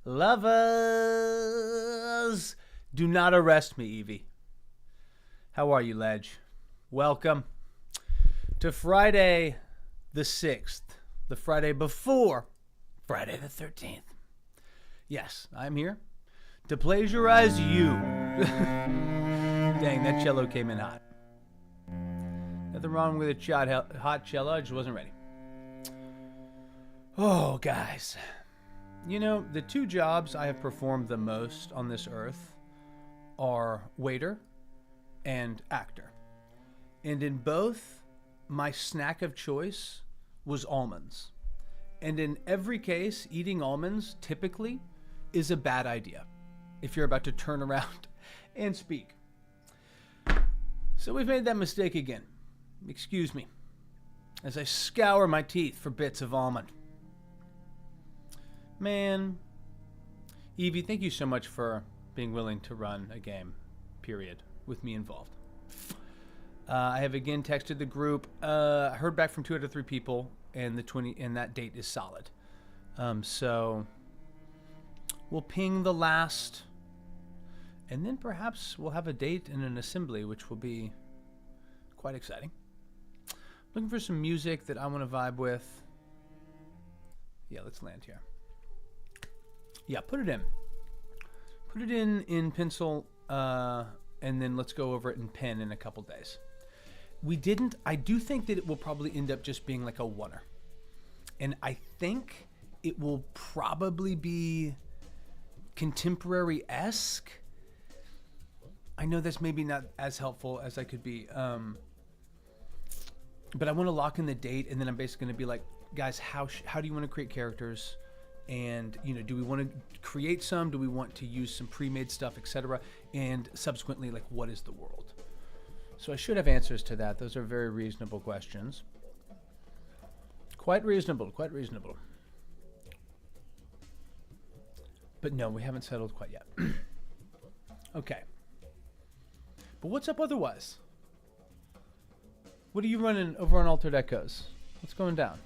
Lovers, do not arrest me, Evie. How are you, Ledge? Welcome to Friday the 6th, the Friday before Friday the 13th. Yes, I'm here to plagiarize you. Dang, that cello came in hot. Nothing wrong with a hot cello, I just wasn't ready. Oh, guys. You know, the two jobs I have performed the most on this earth are waiter and actor. And in both, my snack of choice was almonds. And in every case, eating almonds typically is a bad idea if you're about to turn around and speak. So we've made that mistake again. Excuse me, as I scour my teeth for bits of almond. Man, Evie, thank you so much for being willing to run a game, period, with me involved. I have again texted the group. I heard back from 2 out of 3 people, and that date is solid. So we'll ping the last, and then perhaps we'll have a date and an assembly, which will be quite exciting. Looking for some music that I want to vibe with. Yeah, let's land here. Yeah, put it in. Put it in pencil, and then let's go over it in pen in a couple days. I do think that it will probably end up just being like a oneer. And I think it will probably be contemporary-esque. I know that's maybe not as helpful as I could be. But I want to lock in the date, and then I'm basically going to be like, guys, how do you want to create characters? And, you know, do we want to create some? Do we want to use some pre-made stuff, etc.? And subsequently, like, what is the world? So I should have answers to that. Those are very reasonable questions. Quite reasonable, quite reasonable. But no, we haven't settled quite yet. Okay. But what's up otherwise? What are you running over on Altered Echoes? What's going down?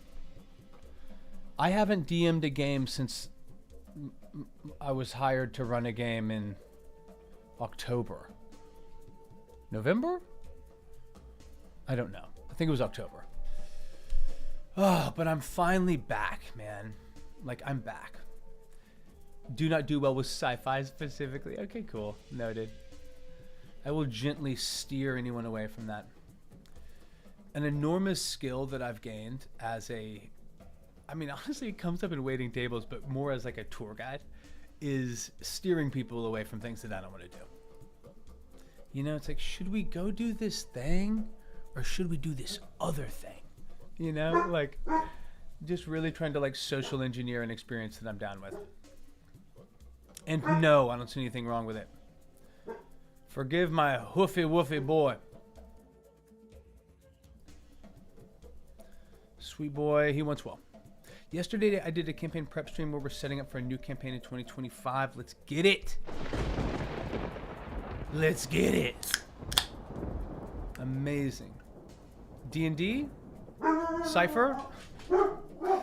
I haven't DM'd a game since I was hired to run a game in October. November? I don't know. I think it was October. Oh, but I'm finally back, man. Like, I'm back. Do not do well with sci-fi specifically. Okay, cool. Noted. I will gently steer anyone away from that. An enormous skill that I've gained as honestly, it comes up in waiting tables, but more as like a tour guide, is steering people away from things that I don't want to do. You know, it's like, should we go do this thing or should we do this other thing? You know, like just really trying to like social engineer an experience that I'm down with. And no, I don't see anything wrong with it. Forgive my woofy boy. Sweet boy, he wants well. Yesterday, I did a campaign prep stream where we're setting up for a new campaign in 2025. Let's get it. Let's get it. Amazing. D&D? Cypher?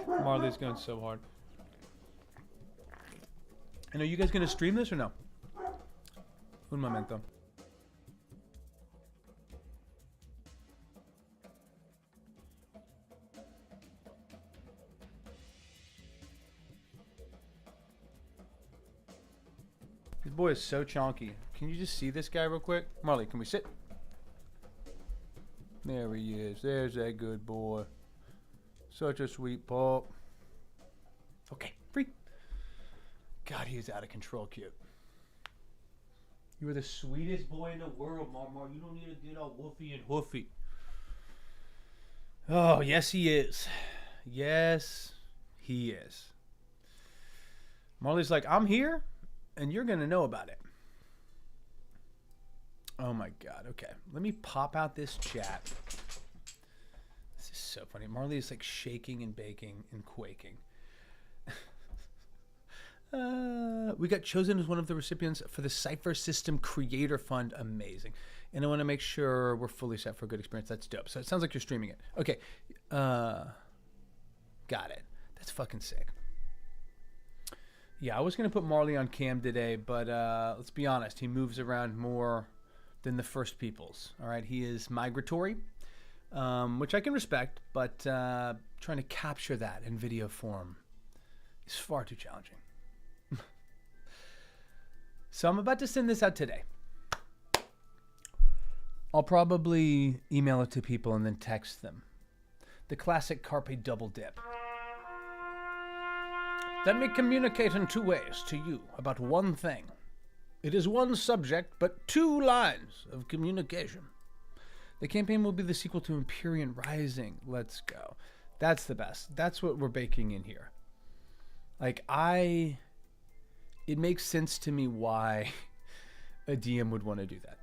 Marley's going so hard. And are you guys going to stream this or no? Un momento. This boy is so chonky. Can you just see this guy real quick? Marley, can we sit? There he is. There's that good boy. Such a sweet pup. Okay, free. God, he is out of control cute. You are the sweetest boy in the world, Mama. You don't need to get all woofy and hoofy. Oh, yes, he is. Yes, he is. Marley's like, I'm here, and you're going to know about it. Oh, my God. Okay, let me pop out this chat. This is so funny. Marley is like shaking and baking and quaking. We got chosen as one of the recipients for the Cypher System Creator Fund. Amazing. And I want to make sure we're fully set for a good experience. That's dope. So it sounds like you're streaming it. Okay. Got it. That's fucking sick. Yeah, I was going to put Marley on cam today, but let's be honest. He moves around more than the first peoples. All right, he is migratory, which I can respect, but trying to capture that in video form is far too challenging. So I'm about to send this out today. I'll probably email it to people and then text them. The classic Carpe double dip. Let me communicate in two ways to you about one thing. It is one subject, but two lines of communication. The campaign will be the sequel to Empyrean Rising. Let's go. That's the best. That's what we're baking in here. It makes sense to me why a DM would want to do that.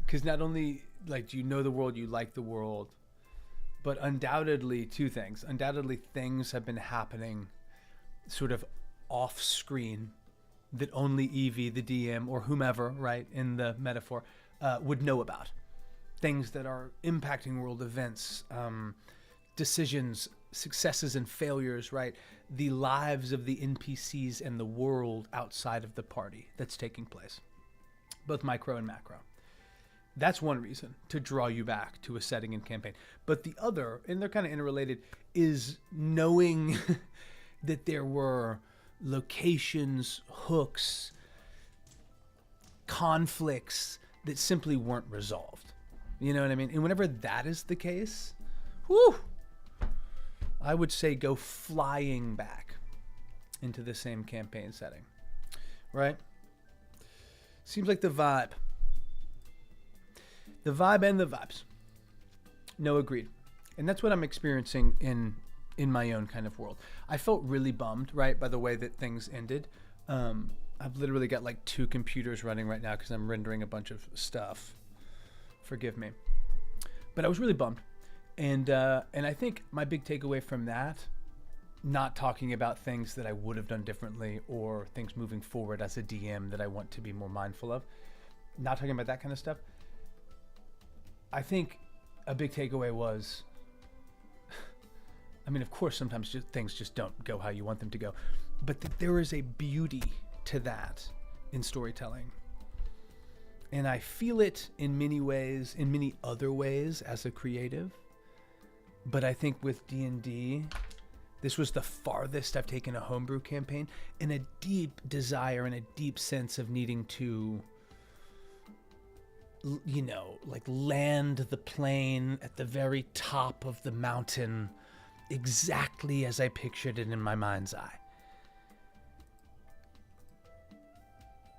Because not only do you know the world, you like the world, but undoubtedly two things. Undoubtedly things have been happening sort of off screen that only Evie, the DM, or whomever, right, in the metaphor, would know about. Things that are impacting world events, decisions, successes and failures, right? The lives of the NPCs and the world outside of the party that's taking place, both micro and macro. That's one reason to draw you back to a setting and campaign. But the other, and they're kind of interrelated, is knowing that there were locations, hooks, conflicts that simply weren't resolved. You know what I mean? And whenever that is the case, whew, I would say go flying back into the same campaign setting, right? Seems like the vibe. The vibe and the vibes. No, agreed. And that's what I'm experiencing in my own kind of world. I felt really bummed, right, by the way that things ended. I've literally got like 2 computers running right now because I'm rendering a bunch of stuff. Forgive me. But I was really bummed. And I think my big takeaway from that, not talking about things that I would have done differently or things moving forward as a DM that I want to be more mindful of, not talking about that kind of stuff. I think a big takeaway was, I mean, of course, sometimes things just don't go how you want them to go, but that there is a beauty to that in storytelling. And I feel it in many ways, in many other ways as a creative. But I think with D&D, this was the farthest I've taken a homebrew campaign, and a deep desire and a deep sense of needing to, land the plane at the very top of the mountain exactly as I pictured it in my mind's eye.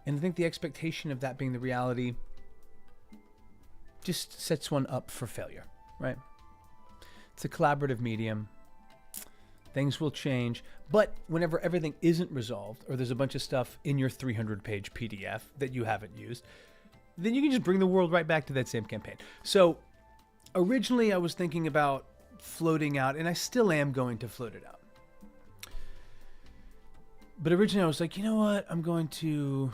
And I think the expectation of that being the reality just sets one up for failure, right? It's a collaborative medium. Things will change. But whenever everything isn't resolved, or there's a bunch of stuff in your 300-page PDF that you haven't used, then you can just bring the world right back to that same campaign. So originally I was thinking about floating out, and I still am going to float it out. But originally I was like, you know what? I'm going to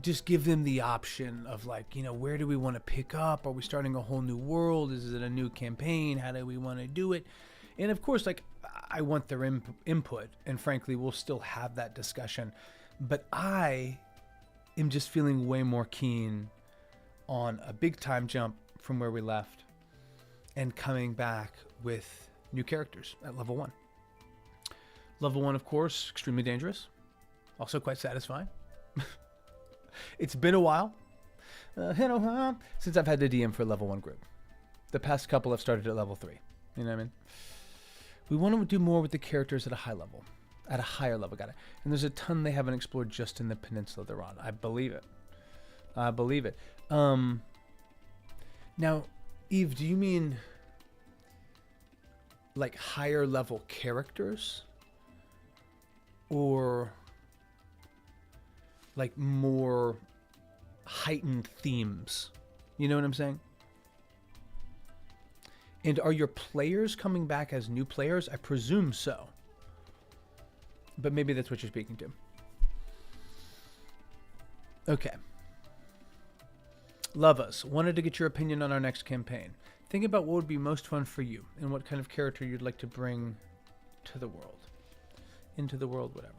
just give them the option of where do we want to pick up? Are we starting a whole new world? Is it a new campaign? How do we want to do it? And of course, I want their input, and frankly, we'll still have that discussion. But I am just feeling way more keen on a big time jump from where we left and coming back with new characters at level 1. Level 1, of course, extremely dangerous. Also quite satisfying. It's been a while since I've had to DM for a level 1 group. The past couple I've started at level 3. You know what I mean? We want to do more with the characters at a high level. At a higher level, got it. And there's a ton they haven't explored just in the peninsula they're on. I believe it. Now, Eve, do you mean higher level characters? Or more heightened themes? You know what I'm saying? And are your players coming back as new players? I presume so. But maybe that's what you're speaking to. Okay. Love Us. Wanted to get your opinion on our next campaign. Think about what would be most fun for you and what kind of character you'd like to bring to the world. Into the world, whatever.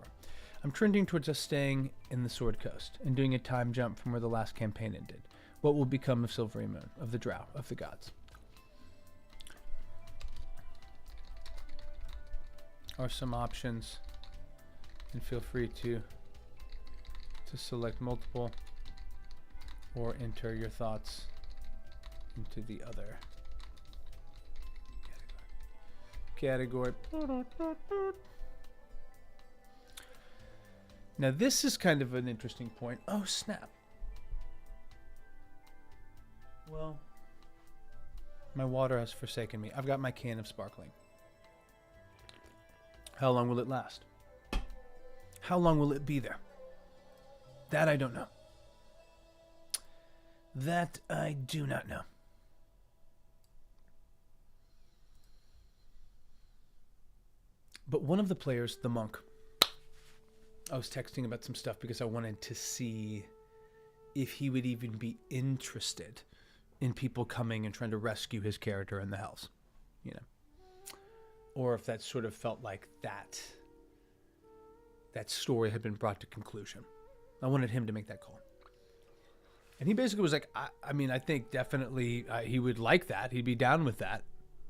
I'm trending towards us staying in the Sword Coast and doing a time jump from where the last campaign ended. What will become of Silvery Moon, of the Drow, of the gods? Are some options, and feel free to select multiple or enter your thoughts into the other category. Now this is kind of an interesting point. Oh snap. Well, my water has forsaken me. I've got my can of sparkling. How long will it last? How long will it be there? That I don't know. That I do not know. But one of the players, the monk, I was texting about some stuff because I wanted to see if he would even be interested in people coming and trying to rescue his character in the house, you know, or if that sort of felt like that story had been brought to conclusion. I wanted him to make that call. And he basically was like, I mean, I think definitely he would like that. He'd be down with that.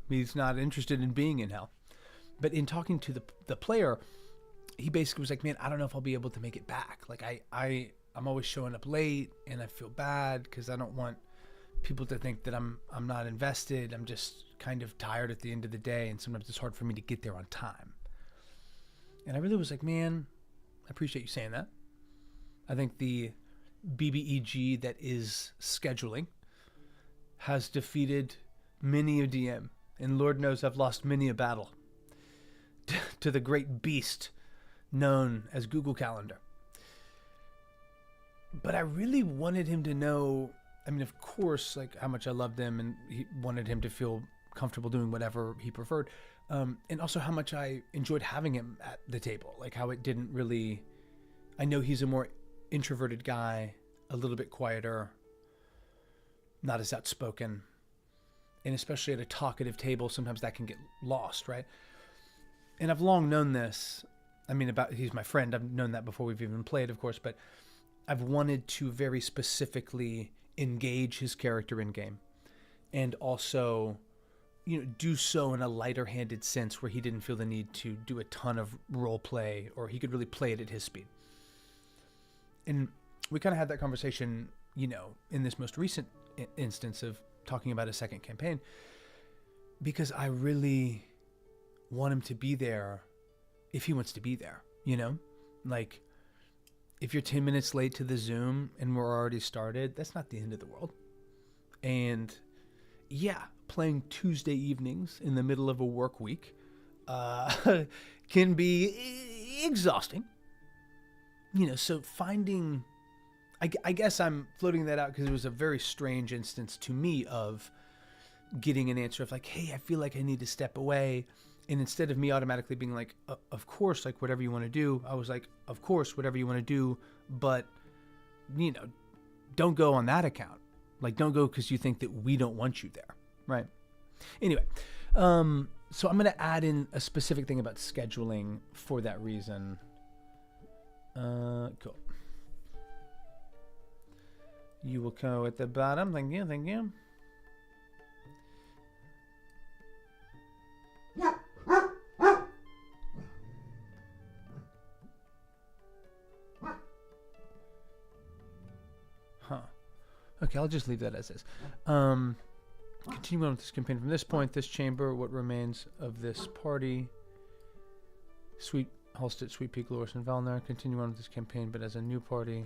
He's not interested in being in hell. But in talking to the player, he basically was like, man, I don't know if I'll be able to make it back. Like I'm always showing up late and I feel bad because I don't want people to think that I'm not invested. I'm just kind of tired at the end of the day, and sometimes it's hard for me to get there on time. And I really was like, man, I appreciate you saying that. I think the BBEG that is scheduling has defeated many a DM, and Lord knows I've lost many a battle to the great beast known as Google Calendar. But I really wanted him to know, I mean, of course, like how much I loved him, and he wanted him to feel comfortable doing whatever he preferred. And also how much I enjoyed having him at the table, like how it didn't really, I know he's a more introverted guy, a little bit quieter, not as outspoken. And especially at a talkative table, sometimes that can get lost, right? And I've long known this. I mean, he's my friend. I've known that before we've even played, of course, but I've wanted to very specifically engage his character in game, and also, you know, do so in a lighter-handed sense where he didn't feel the need to do a ton of role play, or he could really play it at his speed. And we kind of had that conversation, you know, in this most recent instance of talking about a second campaign, because I really want him to be there if he wants to be there, you know? Like, if you're 10 minutes late to the Zoom and we're already started, that's not the end of the world. And yeah, playing Tuesday evenings in the middle of a work week can be exhausting. You know, so finding, I guess I'm floating that out because it was a very strange instance to me of getting an answer of like, hey, I feel like I need to step away. And instead of me automatically being like, of course, like whatever you want to do, I was like, of course, whatever you want to do, but, you know, don't go on that account. Like, don't go because you think that we don't want you there, right? Anyway, so I'm going to add in a specific thing about scheduling for that reason. Cool. You will go at the bottom. Thank you, thank you. Okay, I'll just leave that as is. Continue on with this campaign from this point. This chamber, what remains of this party. Sweet Halstead, Sweet Peak, Loris, and Valnar. Continue on with this campaign, but as a new party.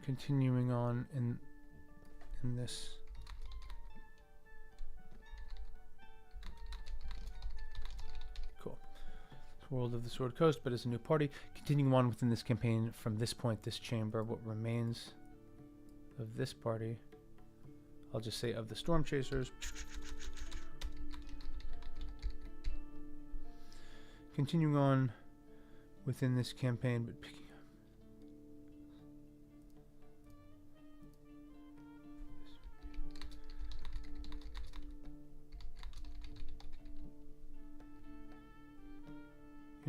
Continuing on in this. World of the Sword Coast, but as a new party. Continuing on within this campaign from this point, this chamber, what remains of this party. I'll just say of the Storm Chasers. Continuing on within this campaign, but picking up.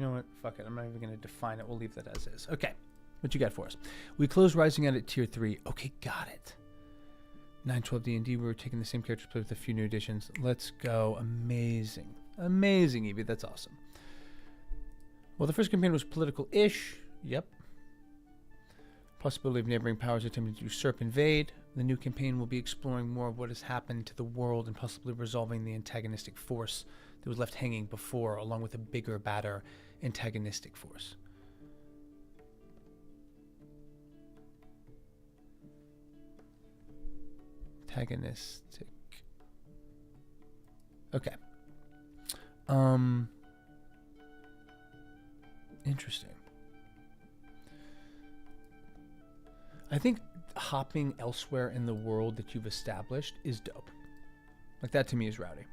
know what? Fuck it. I'm not even going to define it. We'll leave that as is. Okay. What you got for us? We closed Rising out at tier 3. Okay, got it. 912 D&D. We were taking the same characters play with a few new additions. Let's go. Amazing. Amazing, Evie. That's awesome. Well, the first campaign was political-ish. Yep. Possibility of neighboring powers attempting to usurp, invade. The new campaign will be exploring more of what has happened to the world and possibly resolving the antagonistic force that was left hanging before, along with a bigger, badder antagonistic force. Antagonistic. Okay. Interesting. I think hopping elsewhere in the world that you've established is dope. Like, that to me is rowdy.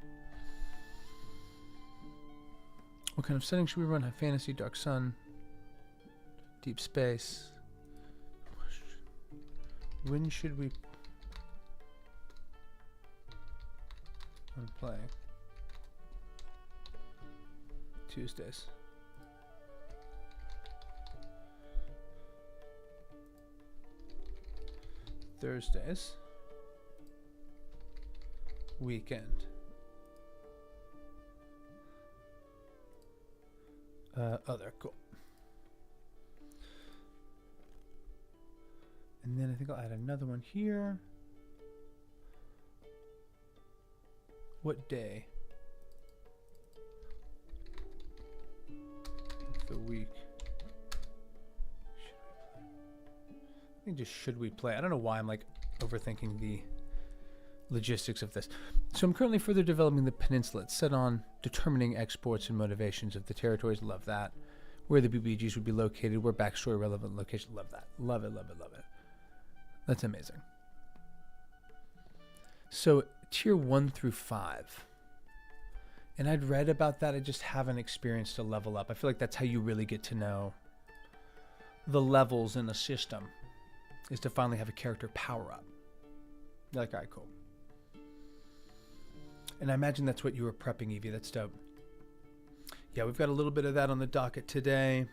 What kind of setting should we run? High fantasy, dark sun, deep space. When should we play? Tuesdays. Thursdays. Weekend. Other. Cool. And then I think I'll add another one here. What day of the week I think just should we play? I don't know why I'm like overthinking the logistics of this. So I'm currently further developing the peninsula. It's set on determining exports and motivations of the territories. Love that. Where the BBGs would be located, where backstory relevant location. Love that. Love it, love it, love it. That's amazing. So tier 1 through 5. And I'd read about that. I just haven't experienced a level up. I feel like that's how you really get to know the levels in a system, is to finally have a character power up. You're like, all right, cool. And I imagine that's what you were prepping, Evie. That's dope. Yeah, we've got a little bit of that on the docket today.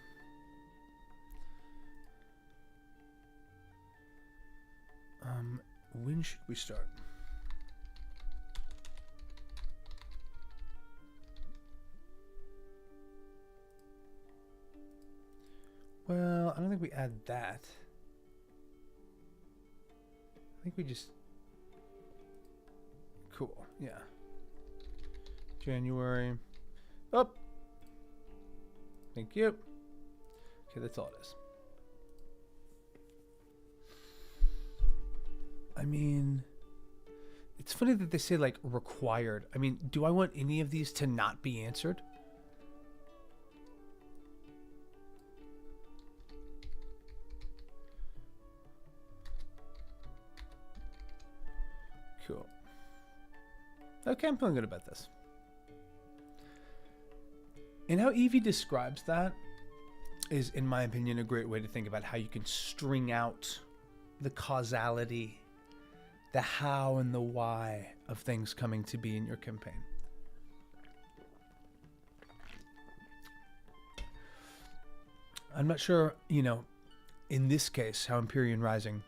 When should we start? Well, I don't think we add that. I think we just... Cool, yeah. January. Oh! Thank you. Okay, that's all it is. I mean, it's funny that they say, like, required. I mean, do I want any of these to not be answered? Cool. Okay, I'm feeling good about this. And how Evie describes that is, in my opinion, a great way to think about how you can string out the causality, the how and the why of things coming to be in your campaign. I'm not sure, you know, in this case, how Empyrean Rising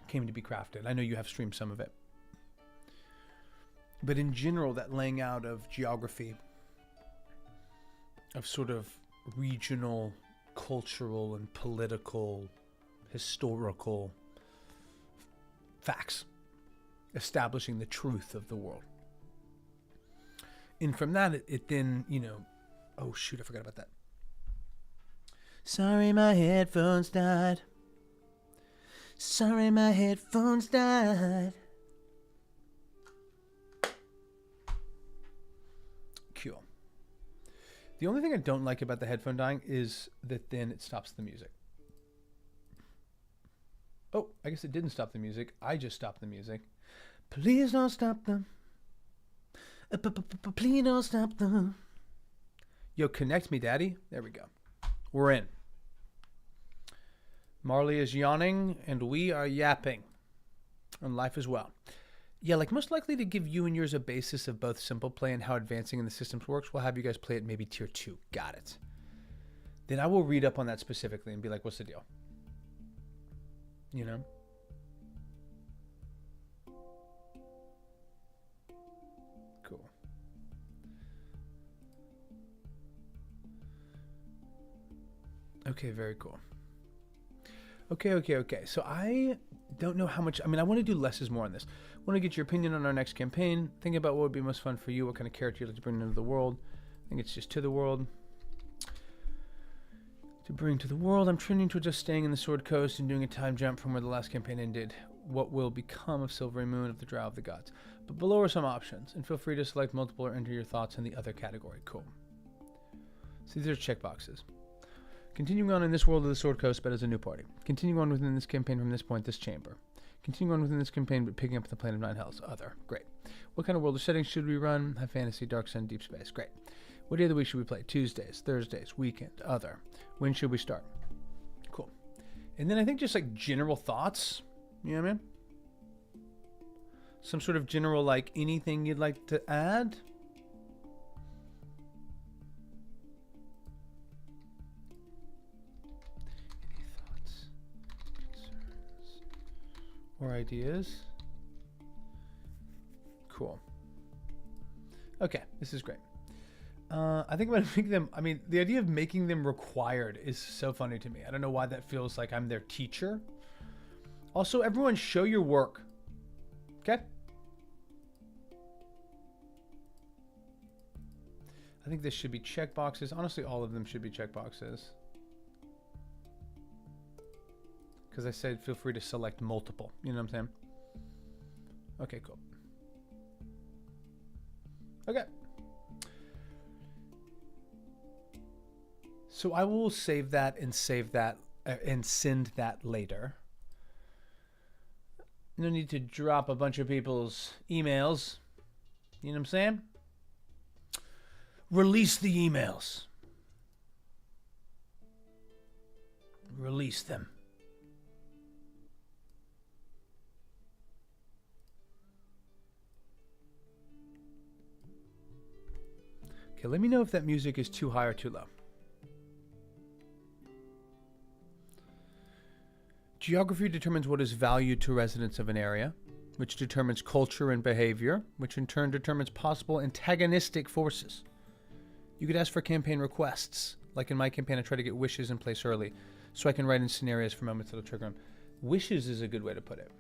came to be crafted. I know you have streamed some of it. But in general, that laying out of geography, of sort of regional, cultural, and political, historical facts, establishing the truth of the world. And from that, it then, you know, oh shoot, I forgot about that. Sorry, my headphones died. Sorry, my headphones died. Cool. The only thing I don't like about the headphone dying is that then it stops the music. Oh, I guess it didn't stop the music. I just stopped the music. Please don't stop them. Please don't stop them. Yo, connect me, daddy. There we go. We're in. Marley is yawning, and we are yapping. And life as well. Yeah, like most likely to give you and yours a basis of both simple play and how advancing in the systems works, we'll have you guys play at maybe tier 2. Got it. then I will read up on that specifically and be like, what's the deal? You know? Cool. Okay, very cool. Okay. So I don't know how much. I mean, I want to do less is more on this. I want to get your opinion on our next campaign. Think about what would be most fun for you. What kind of character you'd like to bring into the world. I think it's just to the world. To bring to the world, I'm trending to just staying in the Sword Coast and doing a time jump from where the last campaign ended. What will become of Silvery Moon of the Drow of the Gods? But below are some options, and feel free to select multiple or enter your thoughts in the other category. Cool. So these are checkboxes. Continuing on in this world of the Sword Coast, but as a new party. Continuing on within this campaign from this point, this chamber. Continuing on within this campaign, but picking up the Planet of Nine Hells. Other. Great. What kind of world or setting should we run? High fantasy, dark sun, deep space. Great. What day of the week should we play? Tuesdays, Thursdays, weekend, other. When should we start? Cool. And then I think just like general thoughts. You know what I mean? Some sort of general, like, anything you'd like to add? Any thoughts, concerns, or ideas? Cool. Okay, this is great. I think I'm going to make them, I mean, the idea of making them required is so funny to me. I don't know why that feels like I'm their teacher. Also, everyone show your work. Okay? I think this should be checkboxes. Honestly, all of them should be checkboxes. Because I said feel free to select multiple. You know what I'm saying? Okay, cool. Okay. So I will save that and send that later. No need to drop a bunch of people's emails. You know what I'm saying? Release the emails. Release them. Okay, let me know if that music is too high or too low. Geography determines what is valued to residents of an area, which determines culture and behavior, which in turn determines possible antagonistic forces. You could ask for campaign requests. Like in my campaign, I try to get wishes in place early, so I can write in scenarios for moments that'll trigger them. Wishes is a good way to put it.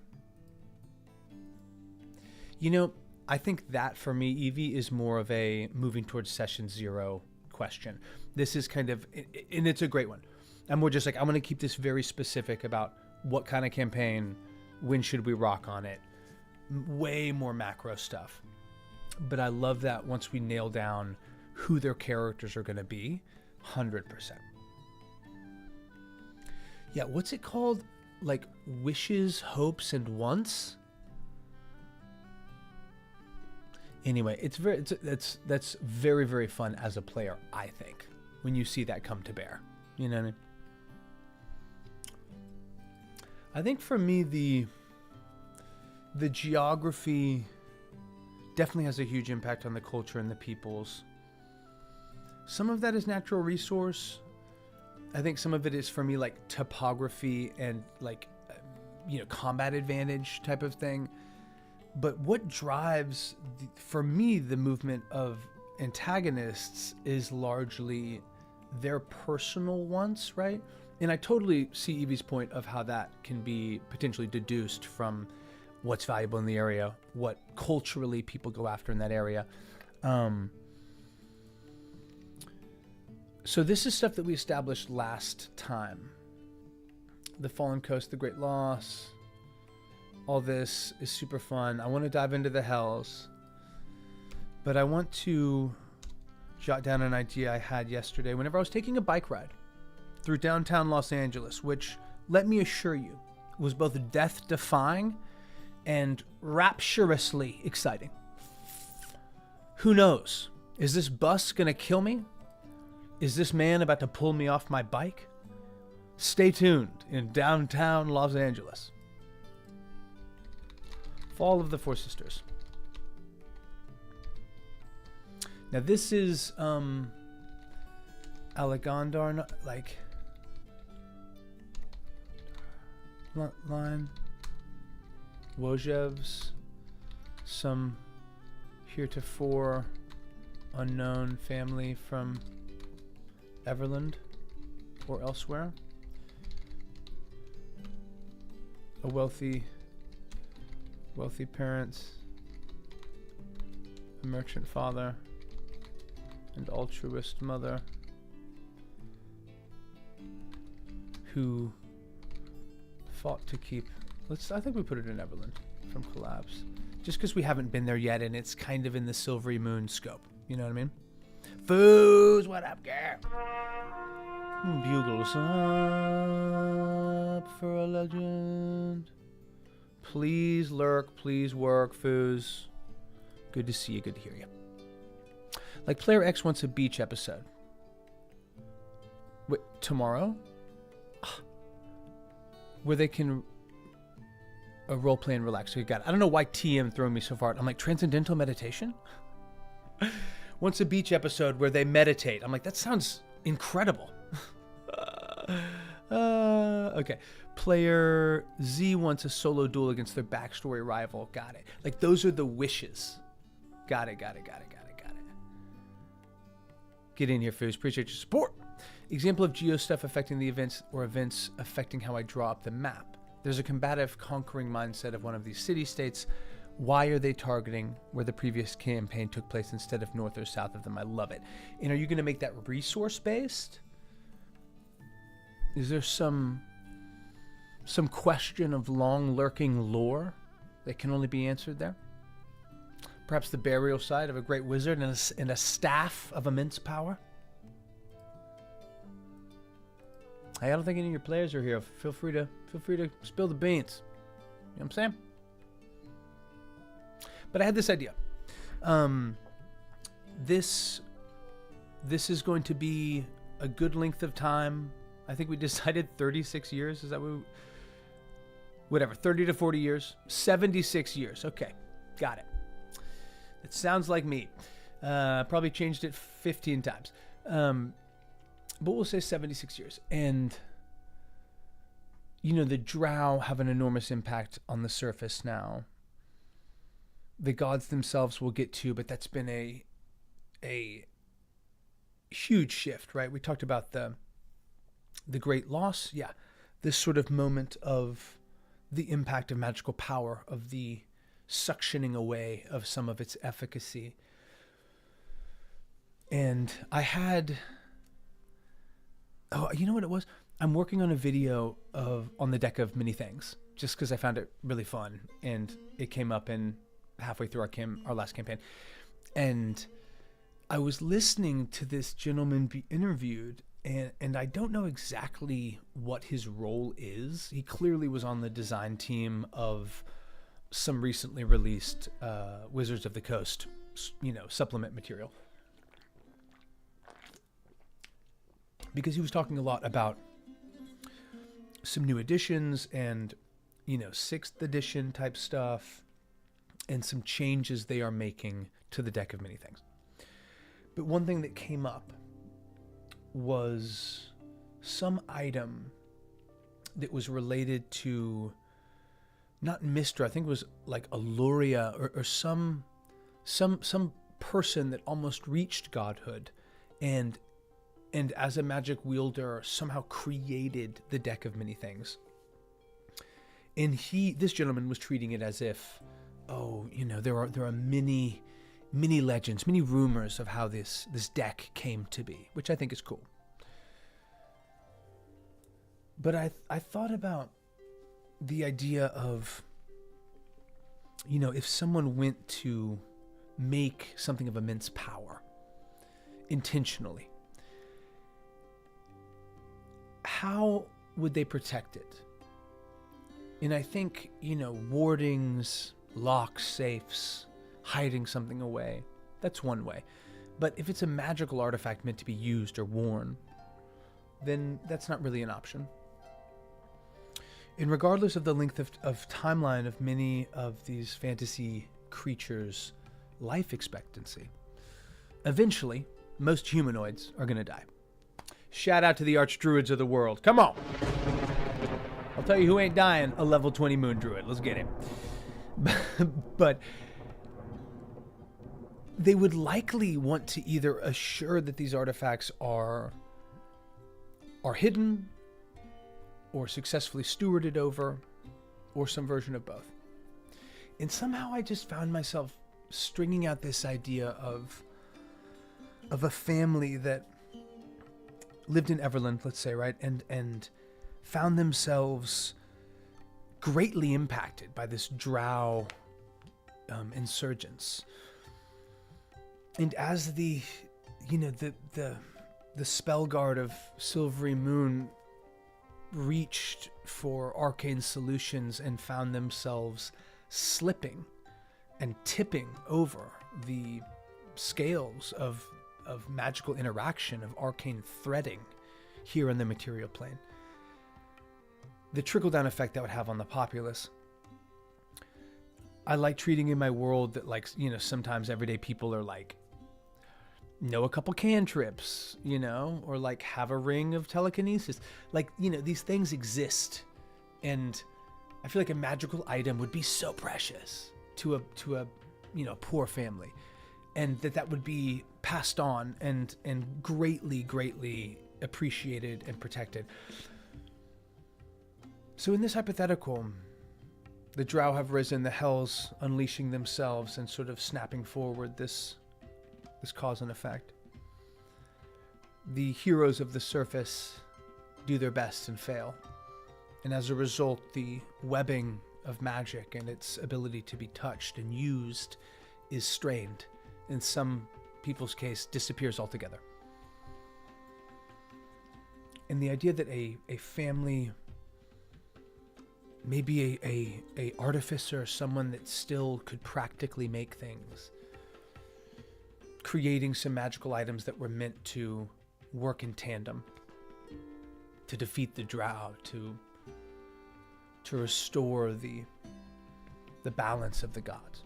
You know, I think that for me, Evie, is more of a moving towards session 0 question. This is kind of, and it's a great one. I'm more just like, I'm going to keep this very specific about what kind of campaign, when should we rock on it, way more macro stuff. But I love that once we nail down who their characters are going to be, 100%. Yeah, what's it called? Like wishes, hopes, and wants? Anyway, that's very, very fun as a player, I think, when you see that come to bear. You know what I mean? I think for me, the geography definitely has a huge impact on the culture and the peoples. Some of that is natural resource. I think some of it is for me like topography and like, combat advantage type of thing. But what drives, for me, the movement of antagonists is largely their personal wants, right? And I totally see Evie's point of how that can be potentially deduced from what's valuable in the area, what culturally people go after in that area. So this is stuff that we established last time. The Fallen Coast, the Great Loss. All this is super fun. I want to dive into the Hells. But I want to jot down an idea I had yesterday whenever I was taking a bike ride through downtown Los Angeles, which, let me assure you, was both death-defying and rapturously exciting. Who knows? Is this bus gonna kill me? Is this man about to pull me off my bike? Stay tuned in downtown Los Angeles. Fall of the Four Sisters. Now this is Alagondar, like line. Wojevs, some heretofore unknown family from Everland or elsewhere. A wealthy parents, a merchant father, and altruist mother who fought to keep. I think we put it in Everland from Collapse, just because we haven't been there yet, and it's kind of in the Silvery Moon scope. You know what I mean? Foos, what up, girl? Bugles up for a legend. Please lurk, please work, Foos. Good to see you, good to hear you. Like Player X wants a beach episode. Wait, tomorrow? Where they can role play and relax. So you got it. I don't know why TM threw me so far. I'm like, transcendental meditation? Wants a beach episode where they meditate. I'm like, that sounds incredible. Okay. Player Z wants a solo duel against their backstory rival. Got it. Like, those are the wishes. Got it. Get in here, Foos. Appreciate your support. Example of geo stuff affecting the events or events affecting how I draw up the map. There's a combative, conquering mindset of one of these city-states. Why are they targeting where the previous campaign took place instead of north or south of them? I love it. And are you going to make that resource-based? Is there some question of long-lurking lore that can only be answered there? Perhaps the burial site of a great wizard and a staff of immense power? Hey, I don't think any of your players are here. Feel free to spill the beans. You know what I'm saying? But I had this idea. This is going to be a good length of time. I think we decided 36 years. Is that whatever, 30 to 40 years. 76 years. Okay, got it. It sounds like me. Probably changed it 15 times. But we'll say 76 years. And, you know, the drow have an enormous impact on the surface now. The gods themselves we'll get to, but that's been a huge shift, right? We talked about the great loss. Yeah. This sort of moment of the impact of magical power, of the suctioning away of some of its efficacy. And I had... Oh, you know what it was? I'm working on a video on the deck of many things, just because I found it really fun, and it came up in halfway through our last campaign, and I was listening to this gentleman be interviewed, and I don't know exactly what his role is. He clearly was on the design team of some recently released Wizards of the Coast, supplement material. Because he was talking a lot about some new editions and, 6th edition type stuff and some changes they are making to the deck of many things. But one thing that came up was some item that was related to not Mistra, I think it was like Aluria or some person that almost reached godhood and as a magic wielder somehow created the deck of many things. And this gentleman was treating it as if, there are many legends, many rumors of how this deck came to be, which I think is cool. But I thought about the idea of, if someone went to make something of immense power intentionally, how would they protect it? And I think, wardings, locks, safes, hiding something away, that's one way. But if it's a magical artifact meant to be used or worn, then that's not really an option. And regardless of the length of timeline of many of these fantasy creatures' life expectancy, eventually, most humanoids are going to die. Shout out to the archdruids of the world. Come on. I'll tell you who ain't dying, a level 20 moon druid. Let's get him. But they would likely want to either assure that these artifacts are hidden or successfully stewarded over, or some version of both. And somehow I just found myself stringing out this idea of a family that lived in Everland, let's say, right? And found themselves greatly impacted by this drow insurgence. And as the spell guard of Silvery Moon reached for arcane solutions and found themselves slipping and tipping over the scales of magical interaction, of arcane threading here in the material plane, the trickle-down effect that would have on the populace. I like treating in my world that, like, sometimes everyday people are like, know a couple cantrips, or like have a ring of telekinesis. Like, these things exist. And I feel like a magical item would be so precious to a poor family. And that would be passed on and greatly, greatly appreciated and protected. So in this hypothetical, the drow have risen, the hells unleashing themselves and sort of snapping forward this cause and effect. The heroes of the surface do their best and fail. And as a result, the webbing of magic and its ability to be touched and used is strained. In some people's case, disappears altogether. And the idea that a family, maybe a artificer, someone that still could practically make things, creating some magical items that were meant to work in tandem, to defeat the drow, to restore the balance of the gods.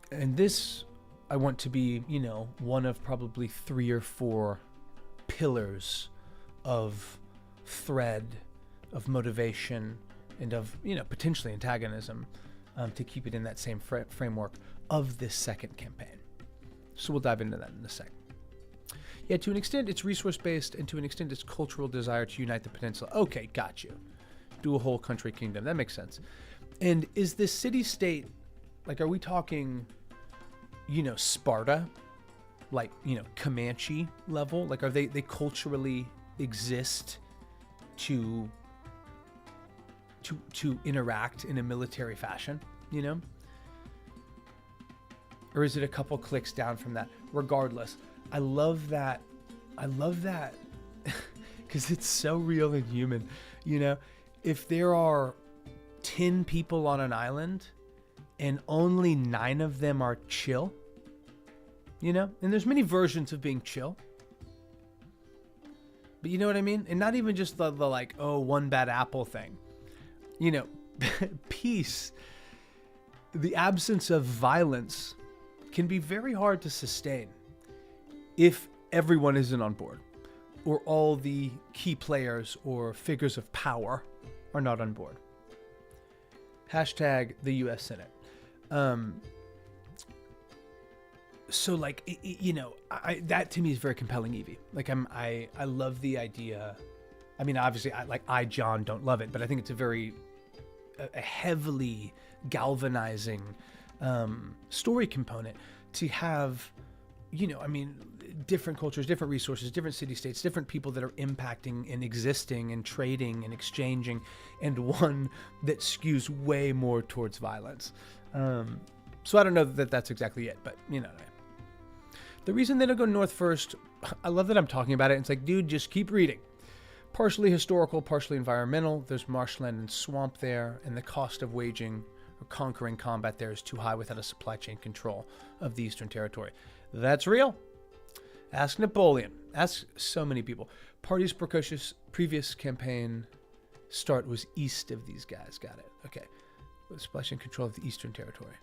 And this, I want to be, one of probably 3 or 4 pillars of thread, of motivation, and of, potentially antagonism, to keep it in that same framework of this second campaign. So we'll dive into that in a second. Yeah, to an extent, it's resource-based, and to an extent, it's cultural desire to unite the peninsula. Okay, got you. Do a whole country kingdom. That makes sense. And is this city-state, like, are we talking, Sparta? Like, Comanche level? Like, are they culturally exist to interact in a military fashion, Or is it a couple clicks down from that? Regardless, I love that because it's so real and human. If there are 10 people on an island and only 9 of them are chill, and there's many versions of being chill, but you know what I mean? And not even just the like, oh, one bad apple thing, peace, the absence of violence can be very hard to sustain if everyone isn't on board, or all the key players or figures of power are not on board. Hashtag the U.S. Senate. So, like, that to me is very compelling, Evie. Like, I love the idea. I mean, obviously, John, don't love it, but I think it's a heavily galvanizing story component to have, different cultures, different resources, different city-states, different people that are impacting and existing and trading and exchanging, and one that skews way more towards violence. So I don't know that that's exactly it, but the reason they don't go north first, I love that I'm talking about it. It's like, dude, just keep reading. Partially historical, partially environmental. There's marshland and swamp there, and the cost of waging or conquering combat there is too high without a supply chain control of the Eastern Territory. That's real. Ask Napoleon. Ask so many people. Party's precocious previous campaign start was east of these guys. Got it. Okay. With supply chain control of the Eastern Territory.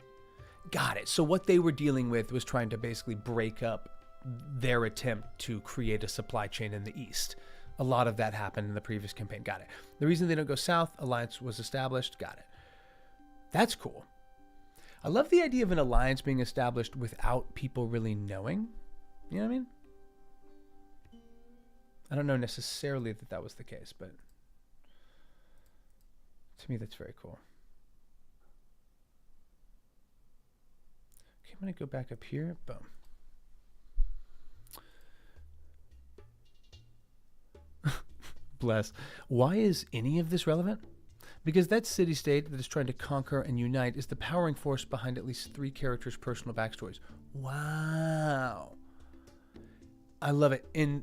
Got it. So what they were dealing with was trying to basically break up their attempt to create a supply chain in the East. A lot of that happened in the previous campaign. Got it. The reason they don't go south, alliance was established. Got it. That's cool. I love the idea of an alliance being established without people really knowing. You know what I mean? I don't know necessarily that that was the case, but to me, that's very cool. Okay, I'm going to go back up here. Boom. Bless. Why is any of this relevant? Because that city-state that is trying to conquer and unite is the powering force behind at least 3 characters' personal backstories. Wow. I love it. And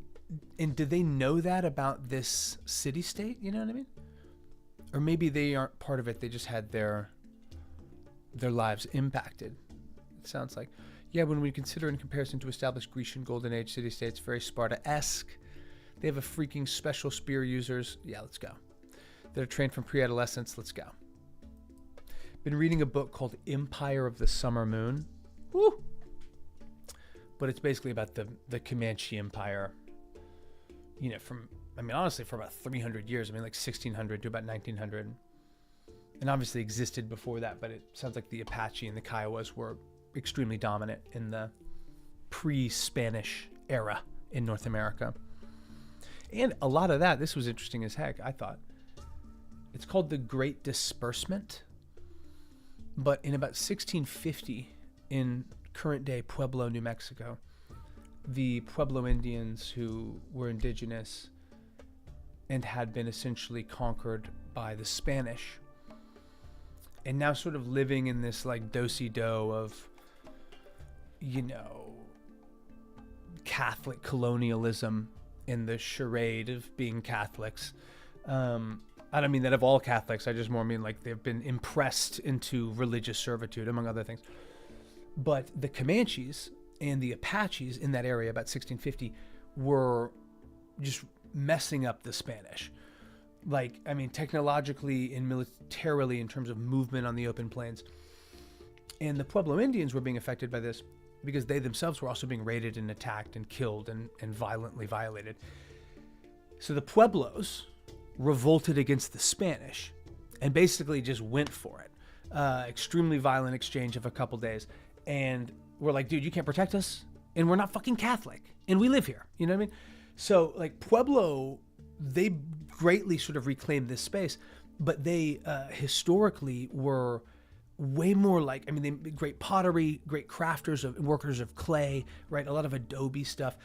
do they know that about this city-state? You know what I mean? Or maybe they aren't part of it. They just had their lives impacted. It sounds like. Yeah, when we consider in comparison to established Grecian Golden Age city-states, very Sparta-esque. They have a freaking special spear users. Yeah, let's go. That are trained from pre-adolescence. Let's go. Been reading a book called Empire of the Summer Moon. Woo! But it's basically about the Comanche Empire. You know, honestly, for about 300 years. I mean, like 1600 to about 1900. And obviously existed before that, but it sounds like the Apache and the Kiowas were extremely dominant in the pre-Spanish era in North America. And a lot of that, this was interesting as heck, I thought. It's called the Great Disbursement. But in about 1650, in current-day Pueblo, New Mexico, the Pueblo Indians who were indigenous and had been essentially conquered by the Spanish, and now sort of living in this like do-si-do of, you know, Catholic colonialism in the charade of being Catholics. I don't mean that of all Catholics. I just more mean like they've been impressed into religious servitude, among other things. But the Comanches and the Apaches in that area about 1650 were just messing up the Spanish. Like, I mean, technologically and militarily in terms of movement on the open plains. And the Pueblo Indians were being affected by this because they themselves were also being raided and attacked and killed and violently violated. So the Pueblos revolted against the Spanish and basically just went for it. Extremely violent exchange of a couple days. And we're like, dude, you can't protect us. And we're not fucking Catholic. And we live here. You know what I mean? So like Pueblo, they greatly sort of reclaimed this space, but they historically were way more like, I mean, they great pottery, great crafters of workers of clay, right? A lot of adobe stuff.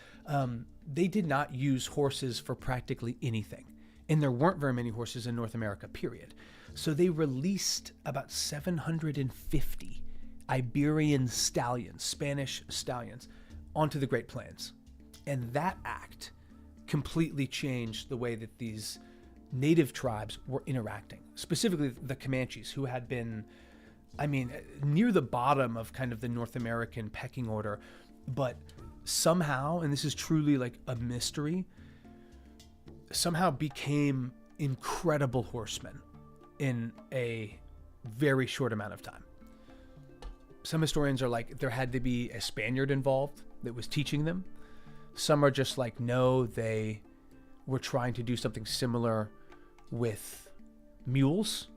They did not use horses for practically anything. And there weren't very many horses in North America, period. So they released about 750 Iberian stallions, Spanish stallions, onto the Great Plains. And that act completely changed the way that these native tribes were interacting, specifically the Comanches, who had been, I mean, near the bottom of kind of the North American pecking order, but somehow, and this is truly like a mystery, somehow became incredible horsemen in a very short amount of time. Some historians are like, there had to be a Spaniard involved that was teaching them. Some are just like, no, they were trying to do something similar with mules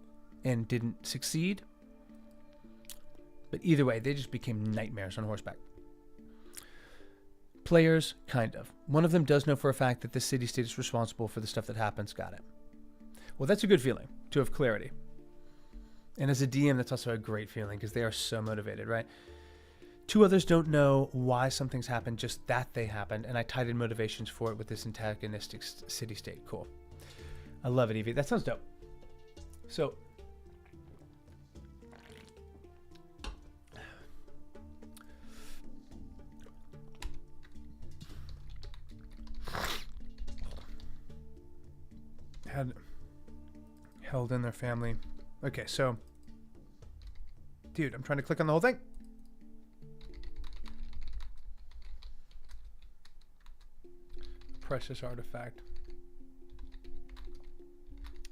and didn't succeed. But either way, they just became nightmares on horseback. Players, kind of. One of them does know for a fact that the city-state is responsible for the stuff that happens. Got it. Well, that's a good feeling, to have clarity. And as a DM, that's also a great feeling, because they are so motivated, right? 2 others don't know why some things happened, just that they happened, and I tied in motivations for it with this antagonistic city-state. Cool. I love it, Evie. That sounds dope. So, had held in their family. Okay, so, dude, I'm trying to click on the whole thing. Precious artifact.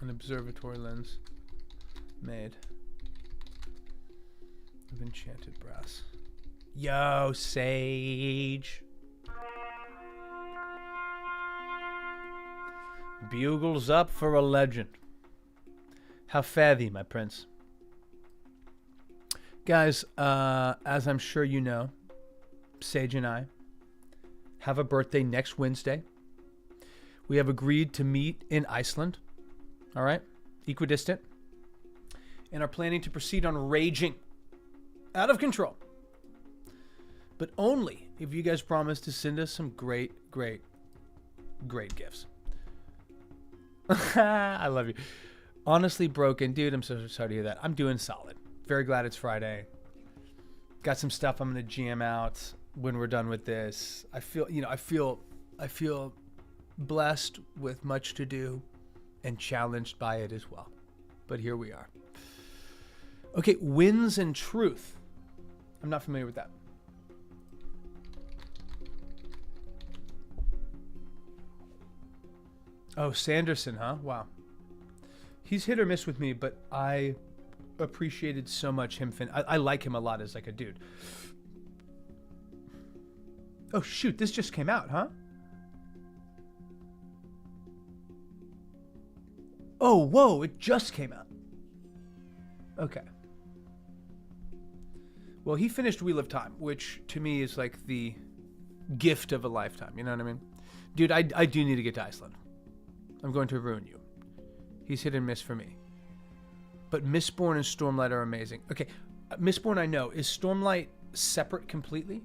An observatory lens made of enchanted brass. Yo, Sage. Bugles up for a legend. How fare thee, my prince? Guys, as I'm sure you know, Sage and I have a birthday next Wednesday. We have agreed to meet in Iceland. All right? Equidistant. And are planning to proceed on raging out of control. But only if you guys promise to send us some great gifts. I love you. Honestly broken. Dude, I'm so sorry to hear that. I'm doing solid. Very glad it's Friday. Got some stuff I'm going to jam out when we're done with this. I feel blessed with much to do and challenged by it as well. But here we are. Okay, Wins and Truth. I'm not familiar with that. Oh, Sanderson, huh? Wow. He's hit or miss with me, but I appreciated so much him. I like him a lot as like a dude. Oh, shoot. This just came out, huh? Oh, whoa. It just came out. Okay. Well, he finished Wheel of Time, which to me is like the gift of a lifetime. You know what I mean? Dude, I do need to get to Iceland. I'm going to ruin you. He's hit and miss for me. But Mistborn and Stormlight are amazing. Okay, Mistborn I know. Is Stormlight separate completely?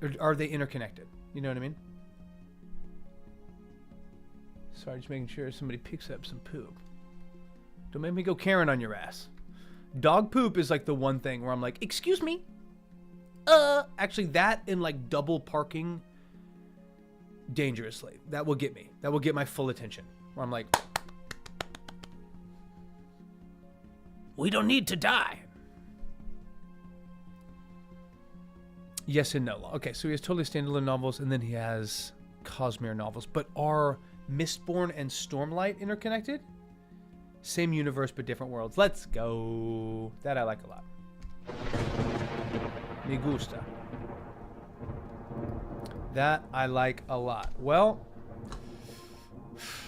Or are they interconnected? You know what I mean? Sorry, just making sure somebody picks up some poop. Don't make me go Karen on your ass. Dog poop is like the one thing where I'm like, excuse me? Actually, that and like double parking dangerously. That will get me. That will get my full attention. Where I'm like, we don't need to die. Yes and no. Okay, so he has totally standalone novels, and then he has Cosmere novels. But are Mistborn and Stormlight interconnected? Same universe, but different worlds. Let's go. That I like a lot. Me gusta. That I like a lot. Well,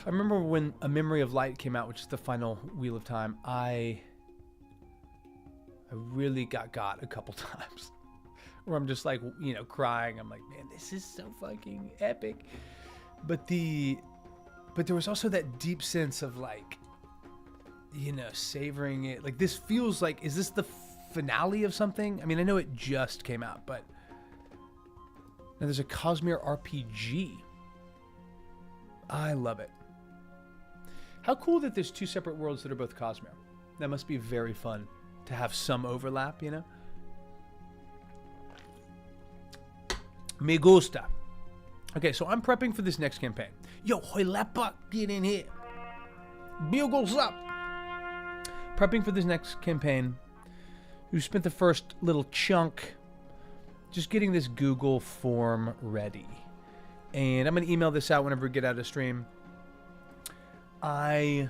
I remember when A Memory of Light came out, which is the final Wheel of Time, I really got a couple times. Where I'm just like, you know, crying. I'm like, man, this is so fucking epic. But there was also that deep sense of like, you know, savoring it. Like, this feels like, is this the finale of something? I mean, I know it just came out, but now there's a Cosmere RPG. I love it. How cool that there's two separate worlds that are both Cosmere. That must be very fun to have some overlap, you know? Me gusta. Okay, so I'm prepping for this next campaign. Yo, Hoilepa, get in here. Bugles up. Prepping for this next campaign. We spent the first little chunk just getting this Google form ready. And I'm going to email this out whenever we get out of stream. I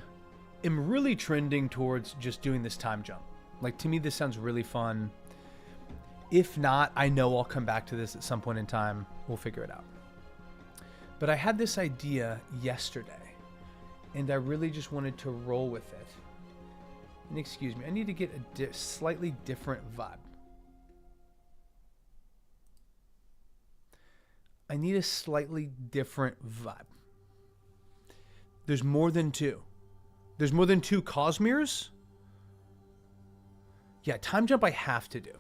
am really trending towards just doing this time jump. Like, to me, this sounds really fun. If not, I know I'll come back to this at some point in time. We'll figure it out. But I had this idea yesterday, and I really just wanted to roll with it. And excuse me, I need to get a slightly different vibe. I need a slightly different vibe. There's more than two. There's more than two Cosmeres? Yeah, time jump I have to do.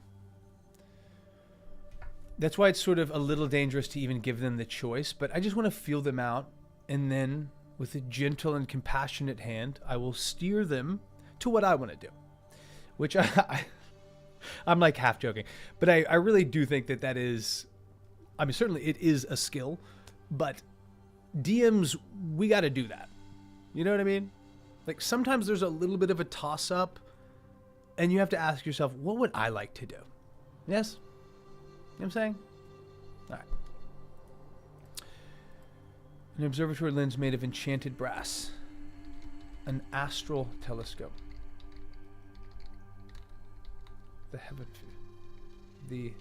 That's why it's sort of a little dangerous to even give them the choice, but I just want to feel them out, and then with a gentle and compassionate hand, I will steer them to what I want to do. Which I'm like half joking, but I really do think that is, I mean, certainly it is a skill, but DMs, we got to do that. You know what I mean? Like, sometimes there's a little bit of a toss-up, and you have to ask yourself, what would I like to do? Yes? You know what I'm saying? All right. An observatory lens made of enchanted brass. An astral telescope. The heaven sphere. The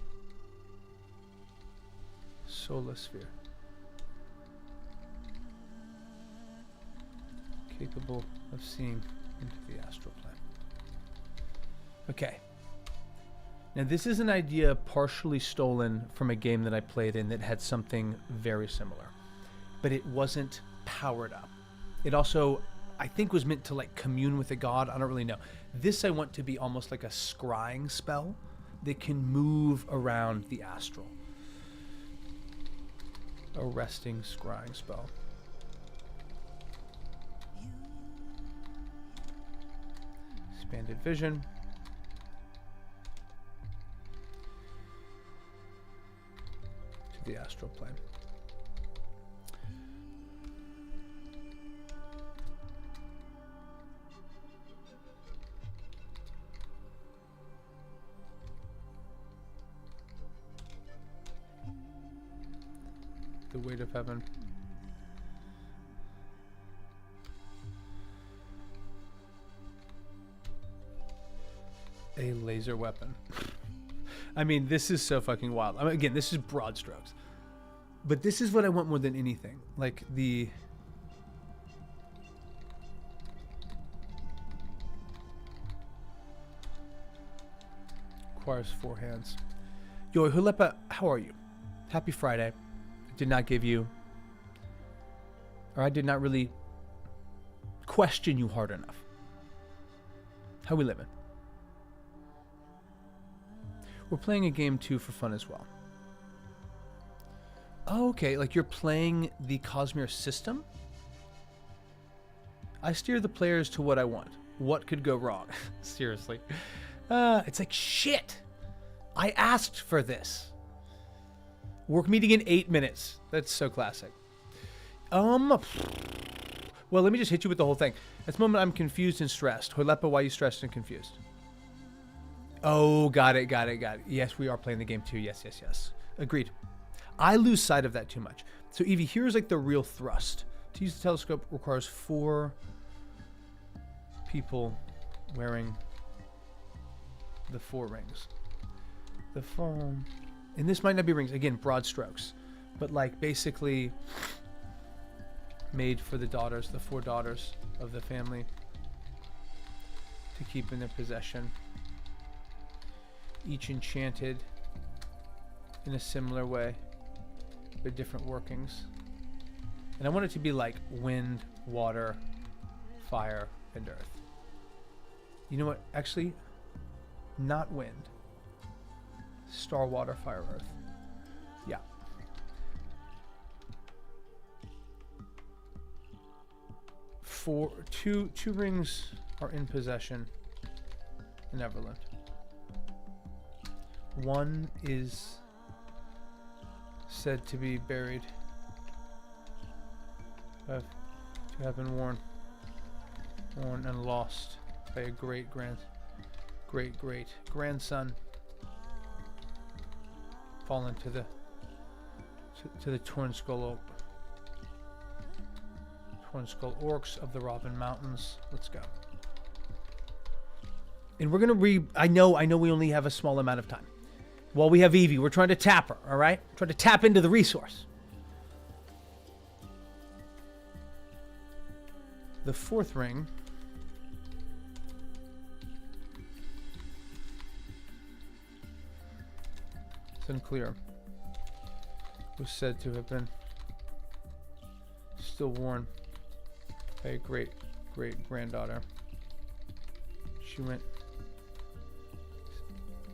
solar sphere. Capable of seeing into the astral plane. Okay. Now this is an idea partially stolen from a game that I played in that had something very similar, but it wasn't powered up. It also, I think, was meant to like commune with a god. I don't really know. This I want to be almost like a scrying spell that can move around the astral. A resting scrying spell. Expanded vision. To the astral plane. The weight of heaven. A laser weapon. I mean, this is so fucking wild. I mean, again, this is broad strokes. But this is what I want more than anything. Like the... Requires 4 hands. Yo, Hulepa, how are you? Happy Friday. Did not give you... Or I did not really question you hard enough. How we living? We're playing a game too for fun as well. Oh, okay, like you're playing the Cosmere system? I steer the players to what I want. What could go wrong? Seriously. It's like, shit! I asked for this. Work meeting in 8 minutes. That's so classic. Well, let me just hit you with the whole thing. At this moment, I'm confused and stressed. Hoilepa, why are you stressed and confused? Oh, got it. Yes, we are playing the game too. Yes. Agreed. I lose sight of that too much. So, Evie, here's like the real thrust. To use the telescope requires 4 people wearing the 4 rings. The foam. And this might not be rings. Again, broad strokes. But like basically made for the daughters, the 4 daughters of the family to keep in their possession. Each enchanted in a similar way, but different workings. And I want it to be like wind, water, fire, and earth. You know what? Actually, not wind. Star, water, fire, earth. Yeah. Two rings are in possession in Everland. 1 is said to be buried, to have been worn and lost by a great grandson, fallen to the Torn Skull Orcs of the Robin Mountains. Let's go. And we're gonna I know we only have a small amount of time. While we have Evie, we're trying to tap her, all right? Trying to tap into the resource. The 4th ring it's unclear. Was said to have been still worn by a great granddaughter. She went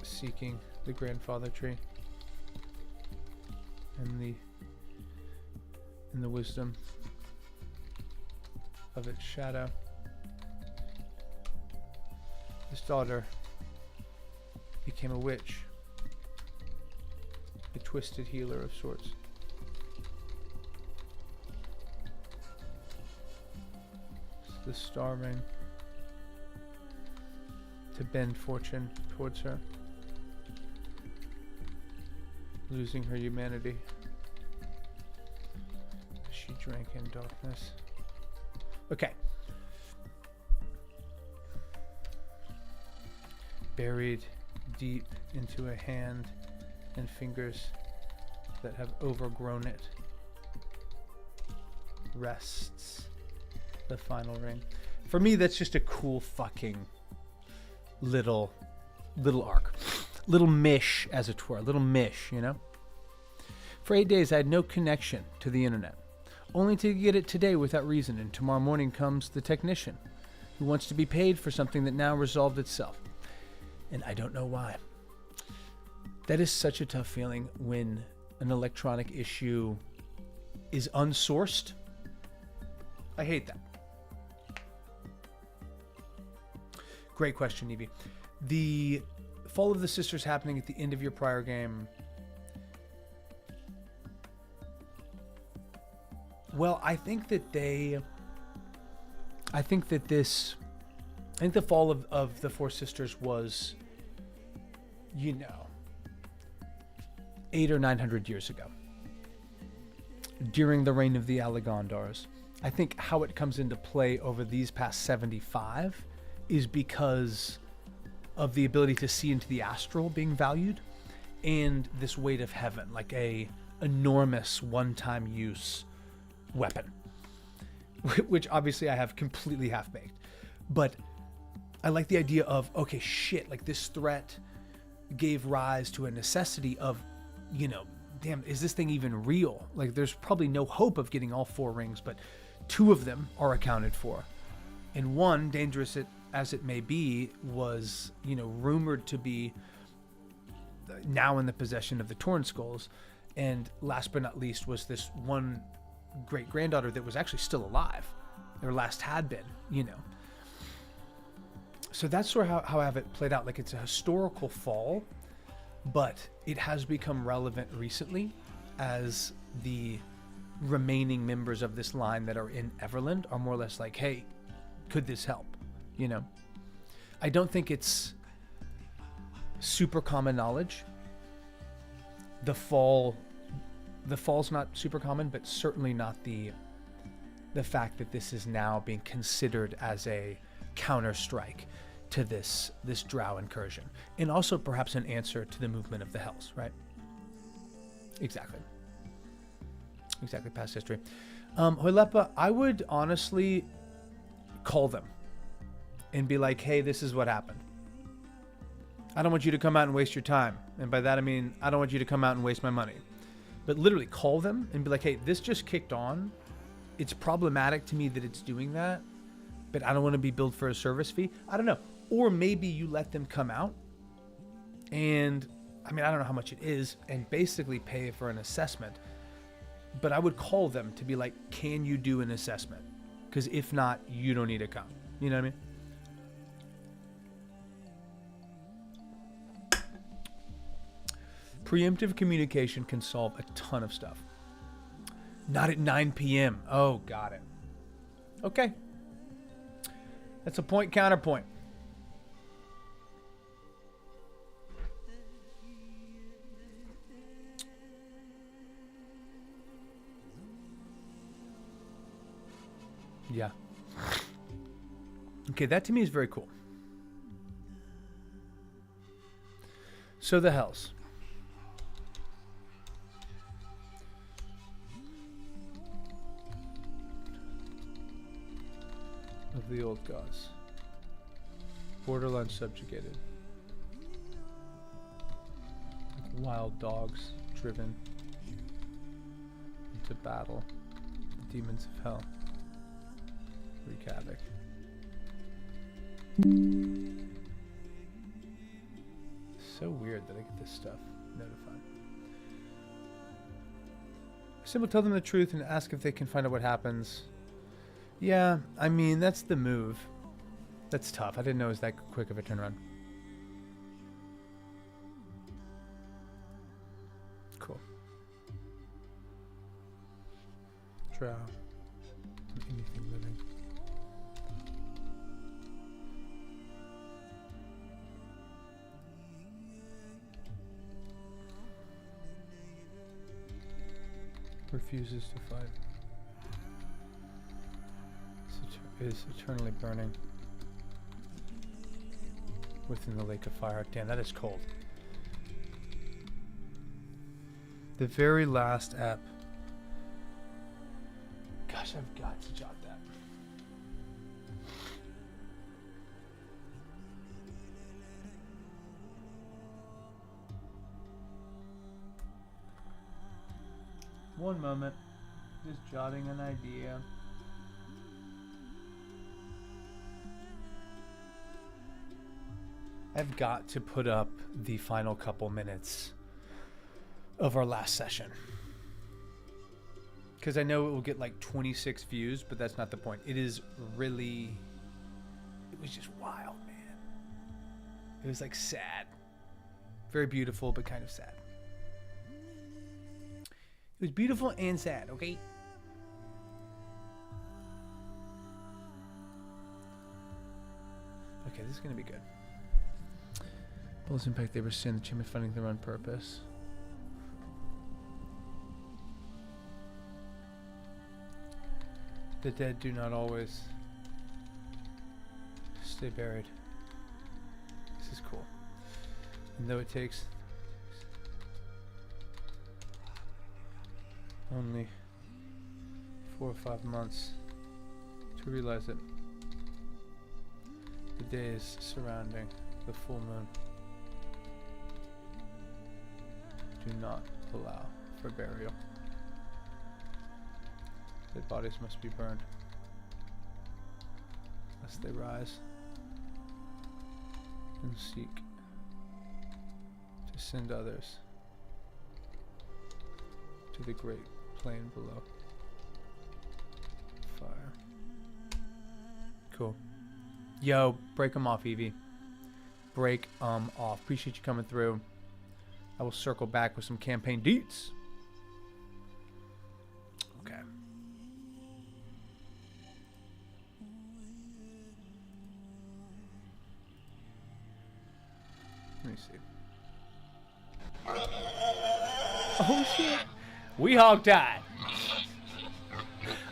seeking the grandfather tree and the wisdom of its shadow. His daughter became a witch, a twisted healer of sorts. The star ring to bend fortune towards her, losing her humanity. She drank in darkness. Okay. Buried deep into a hand and fingers that have overgrown it, rests The final ring. For me, that's just a cool fucking little arc. Little mish, as it were. Little mish, you know? For 8 days, I had no connection to the internet. Only to get it today without reason, and tomorrow morning comes the technician who wants to be paid for something that now resolved itself. And I don't know why. That is such a tough feeling when an electronic issue is unsourced. I hate that. Great question, Evie. The Fall of the Sisters happening at the end of your prior game. Well, I think the Fall of the Four Sisters was, 800 or 900 years ago, during the reign of the Allegondars. I think how it comes into play over these past 75 is because of the ability to see into the astral being valued, and this weight of heaven, like a enormous one-time use weapon, which obviously I have completely half-baked. But I like the idea of, okay, shit, like this threat gave rise to a necessity of, damn, is this thing even real? Like there's probably no hope of getting all 4 rings, but 2 of them are accounted for. And one, dangerous as it may be, was, rumored to be now in the possession of the Torn Skulls. And last but not least was this one great-granddaughter that was actually still alive, or last had been, So that's sort of how I have it played out. Like it's a historical fall, but it has become relevant recently as the remaining members of this line that are in Everland are more or less like, hey, could this help? I don't think it's super common knowledge. The fall's not super common, but certainly not the fact that this is now being considered as a counter strike to this drow incursion, and also perhaps an answer to the movement of the Hells, right? Exactly past history. Hoilepa, I would honestly call them and be like, hey, this is what happened. I don't want you to come out and waste your time. And by that I mean, I don't want you to come out and waste my money. But literally call them and be like, hey, this just kicked on. It's problematic to me that it's doing that, but I don't want to be billed for a service fee. I don't know. Or maybe you let them come out and, I don't know how much it is, and basically pay for an assessment. But I would call them to be like, can you do an assessment? Because if not, you don't need to come. You know what I mean? Preemptive communication can solve a ton of stuff. Not at 9 p.m. Oh, got it. Okay. That's a point counterpoint. Yeah. Okay, that to me is very cool. So the Hells. Of the old gods. Borderline subjugated. Like wild dogs driven into battle. The demons of hell. Wreak havoc. So weird that I get this stuff notified. Simply tell them the truth and ask if they can find out what happens. Yeah, that's the move. That's tough. I didn't know it was that quick of a turnaround. Cool. Drow. Anything living. Refuses to fight. Is eternally burning within the lake of fire. Damn, that is cold. The very last app. Gosh, I've got to jot that. One moment. Just jotting an idea. I've got to put up the final couple minutes of our last session. Because I know it will get like 26 views, but that's not the point. It is really... It was just wild, man. It was like sad. Very beautiful, but kind of sad. It was beautiful and sad, okay? Okay, this is going to be good. Bullets impact they were sin, the champion funding them on purpose. The dead do not always stay buried. This is cool. And though it takes only 4 or 5 months to realize it, the days surrounding the full moon do not allow for burial. Dead bodies must be burned, lest they rise and seek to send others to the great plain below. Fire. Cool. Yo, break them off, Evie. Break them off. Appreciate you coming through. I will circle back with some campaign deets. Okay. Let me see. Oh shit. We hog tied.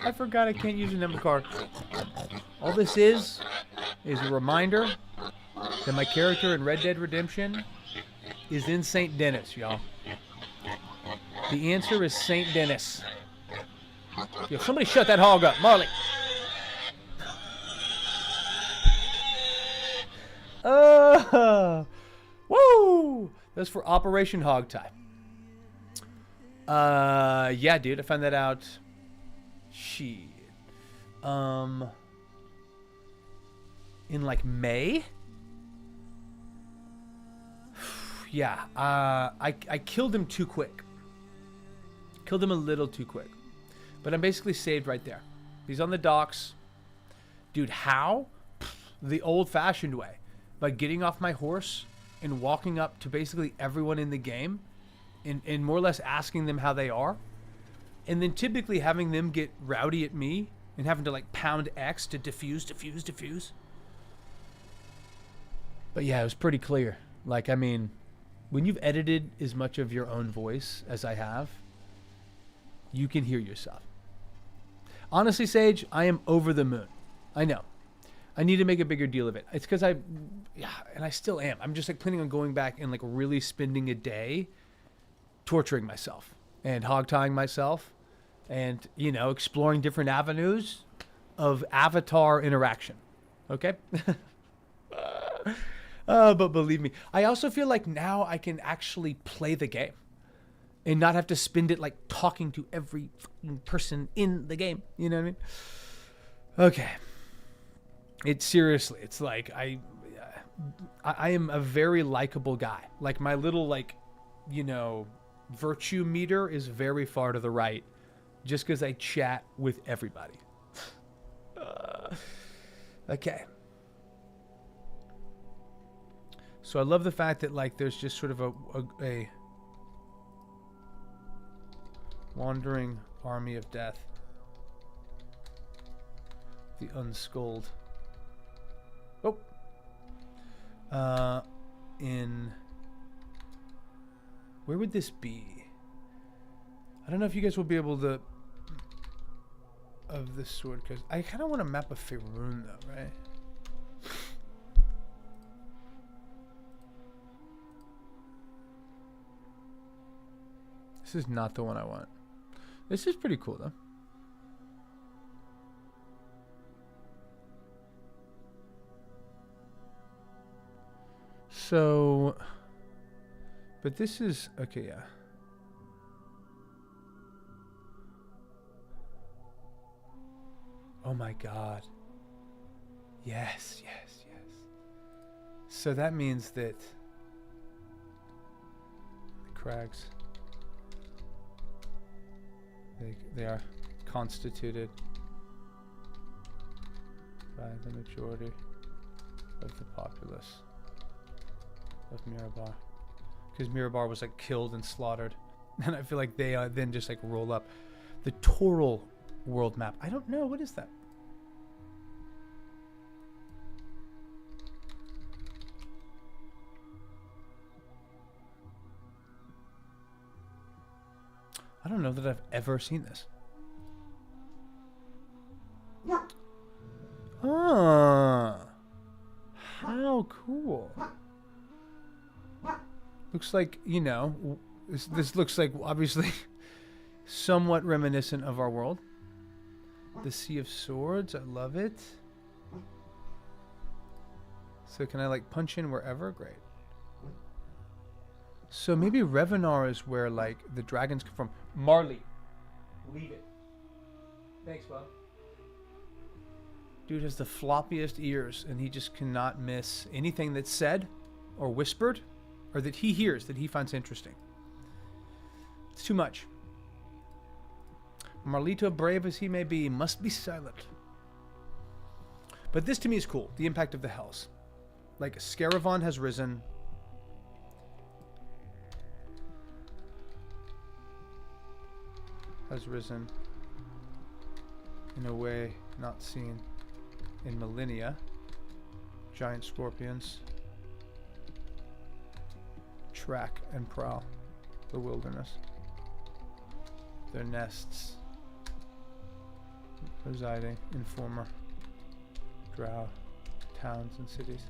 I forgot I can't use a number card. All this is a reminder that my character in Red Dead Redemption is in St. Denis, y'all. The answer is St. Denis. Yo, somebody shut that hog up, Marley. Woo! That's for Operation Hog Tie. Yeah, dude, I found that out. Shit. In like May. Yeah. I killed him too quick. Killed him a little too quick. But I'm basically saved right there. He's on the docks. Dude, how? The old-fashioned way. By getting off my horse and walking up to basically everyone in the game and more or less asking them how they are. And then typically having them get rowdy at me and having to like pound X to diffuse. But yeah, it was pretty clear. Like, I mean, when you've edited as much of your own voice as I have, you can hear yourself. Honestly, Sage, I am over the moon. I know. I need to make a bigger deal of it. It's because and I still am. I'm just like planning on going back and like really spending a day torturing myself and hog-tying myself and, you know, exploring different avenues of avatar interaction. Okay? But believe me, I also feel like now I can actually play the game and not have to spend it like talking to every fucking person in the game. You know what I mean? Okay. It's seriously, it's like I am a very likable guy. Like my little like, you know, virtue meter is very far to the right just because I chat with everybody. Okay. So I love the fact that like there's just sort of a wandering army of death. The unskulled. Oh. Where would this be? I don't know if you guys will be able to of this sword, because I kind of want to map a Faerun though, right? This is not the one I want. This is pretty cool though. So, but this is, okay, yeah. Oh my god. Yes, yes, yes. So that means that the crags, they are constituted by the majority of the populace of Mirabar. Because Mirabar was like killed and slaughtered. And I feel like they then just like roll up. The Toral world map. I don't know. What is that? I don't know that I've ever seen this. Ah, how cool. Looks like, you know, this looks like obviously somewhat reminiscent of our world. The Sea of Swords, I love it. So can I like punch in wherever? Great. So maybe Revenar is where like the dragons come from. Marley, leave it. Thanks, bud. Dude has the floppiest ears and he just cannot miss anything that's said or whispered or that he hears that he finds interesting. It's too much. Marlito, brave as he may be, must be silent. But this to me is cool. The impact of the hells. Like, Scaravon has risen. Has risen in a way not seen in millennia. Giant scorpions track and prowl the wilderness. Their nests residing in former drow towns and cities.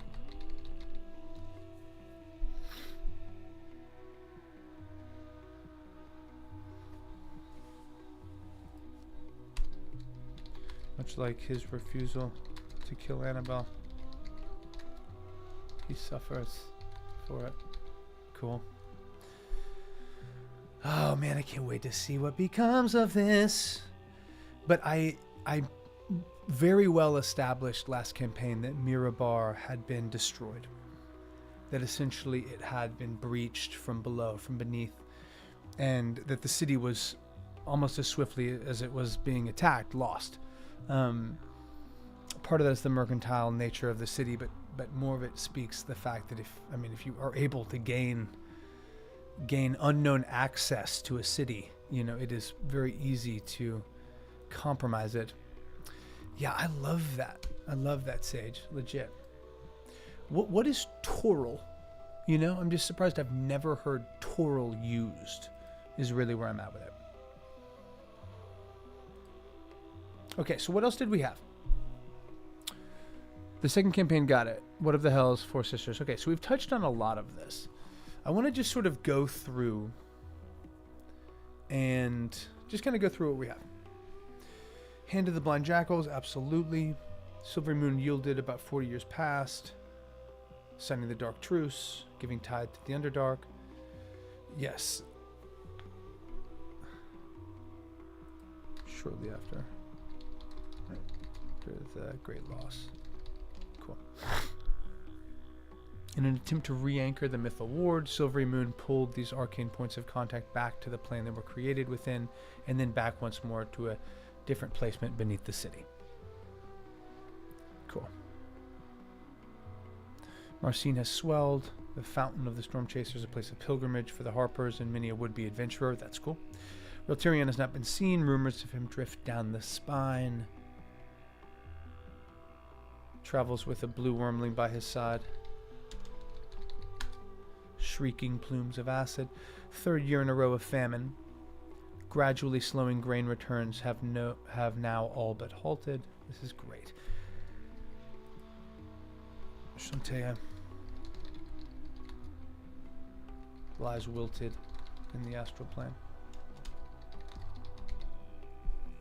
Much like his refusal to kill Annabelle, he suffers for it. Cool. Oh man, I can't wait to see what becomes of this. But I very well established last campaign that Mirabar had been destroyed. That essentially it had been breached from below, from beneath. And that the city was almost as swiftly as it was being attacked, lost. Part of that is the mercantile nature of the city, but more of it speaks the fact that if you are able to gain unknown access to a city, you know, it is very easy to compromise it. Yeah, I love that. I love that, Sage. Legit. What is Toral? You know, I'm just surprised I've never heard Toral used, is really where I'm at with it. Okay, so what else did we have? The second campaign got it. What of the Hells, Four Sisters. Okay, so we've touched on a lot of this. I want to just sort of go through and just kind of go through what we have. Hand of the Blind Jackals, absolutely. Silvery Moon yielded about 40 years past. Signing the Dark Truce, giving tithe to the Underdark. Yes. Shortly after. The great loss. Cool. In an attempt to re-anchor the myth award, Silvery Moon pulled these arcane points of contact back to the plane they were created within, and then back once more to a different placement beneath the city. Cool. Marcine has swelled. The Fountain of the Storm Chasers, a place of pilgrimage for the Harpers and many a would-be adventurer. That's cool. Reltarion has not been seen. Rumors of him drift down the spine. Travels with a blue wormling by his side. Shrieking plumes of acid. Third year in a row of famine. Gradually slowing grain returns have now all but halted. This is great. Shantea lies wilted in the astral plane.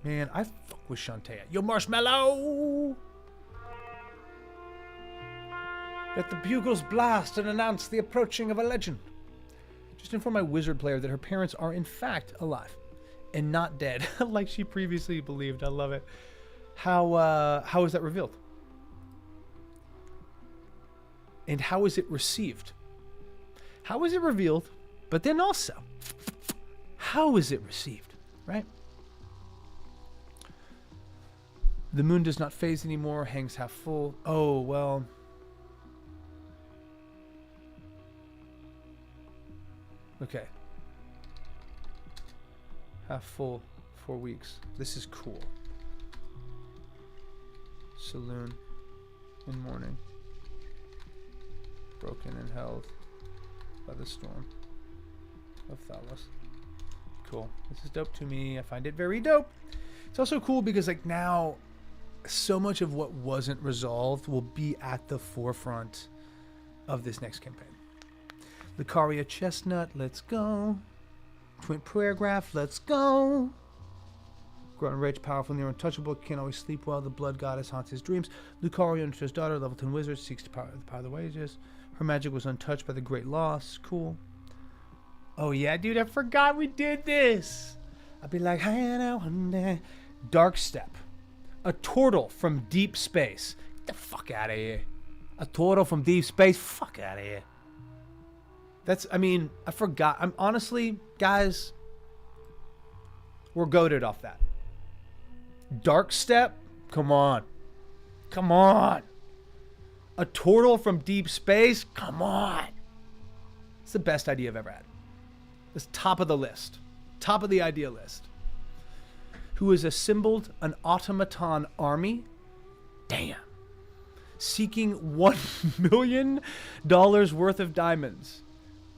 Man, I fuck with Shantea. Yo, Marshmallow! Let the bugles blast and announce the approaching of a legend. Just inform my wizard player that her parents are in fact alive and not dead, like she previously believed. I love it. How is that revealed? And how is it received? How is it revealed? But then also, how is it received? Right? The moon does not phase anymore, hangs half full. Oh, well. Okay. Half full, 4 weeks. This is cool. Saloon in morning. Broken and held by the storm of Thalos. Cool. This is dope to me. I find it very dope. It's also cool because like now so much of what wasn't resolved will be at the forefront of this next campaign. Lucaria Chestnut, let's go. Twin Paragraph, let's go. Grown rage, powerful, near untouchable, can't always sleep well. The blood goddess haunts his dreams. Lucaria, Untouched daughter, level 10 wizard, seeks to power the wages. Her magic was untouched by the great loss. Cool. Oh yeah, dude, I forgot we did this. I'd be like, Dark Step. A turtle from deep space. Get the fuck out of here. A turtle from deep space? Fuck out of here. I forgot. I'm honestly, guys, we're goated off that. Dark Step? Come on. Come on. A turtle from deep space? Come on. It's the best idea I've ever had. It's top of the list. Top of the idea list. Who has assembled an automaton army? Damn. Seeking $1 million worth of diamonds.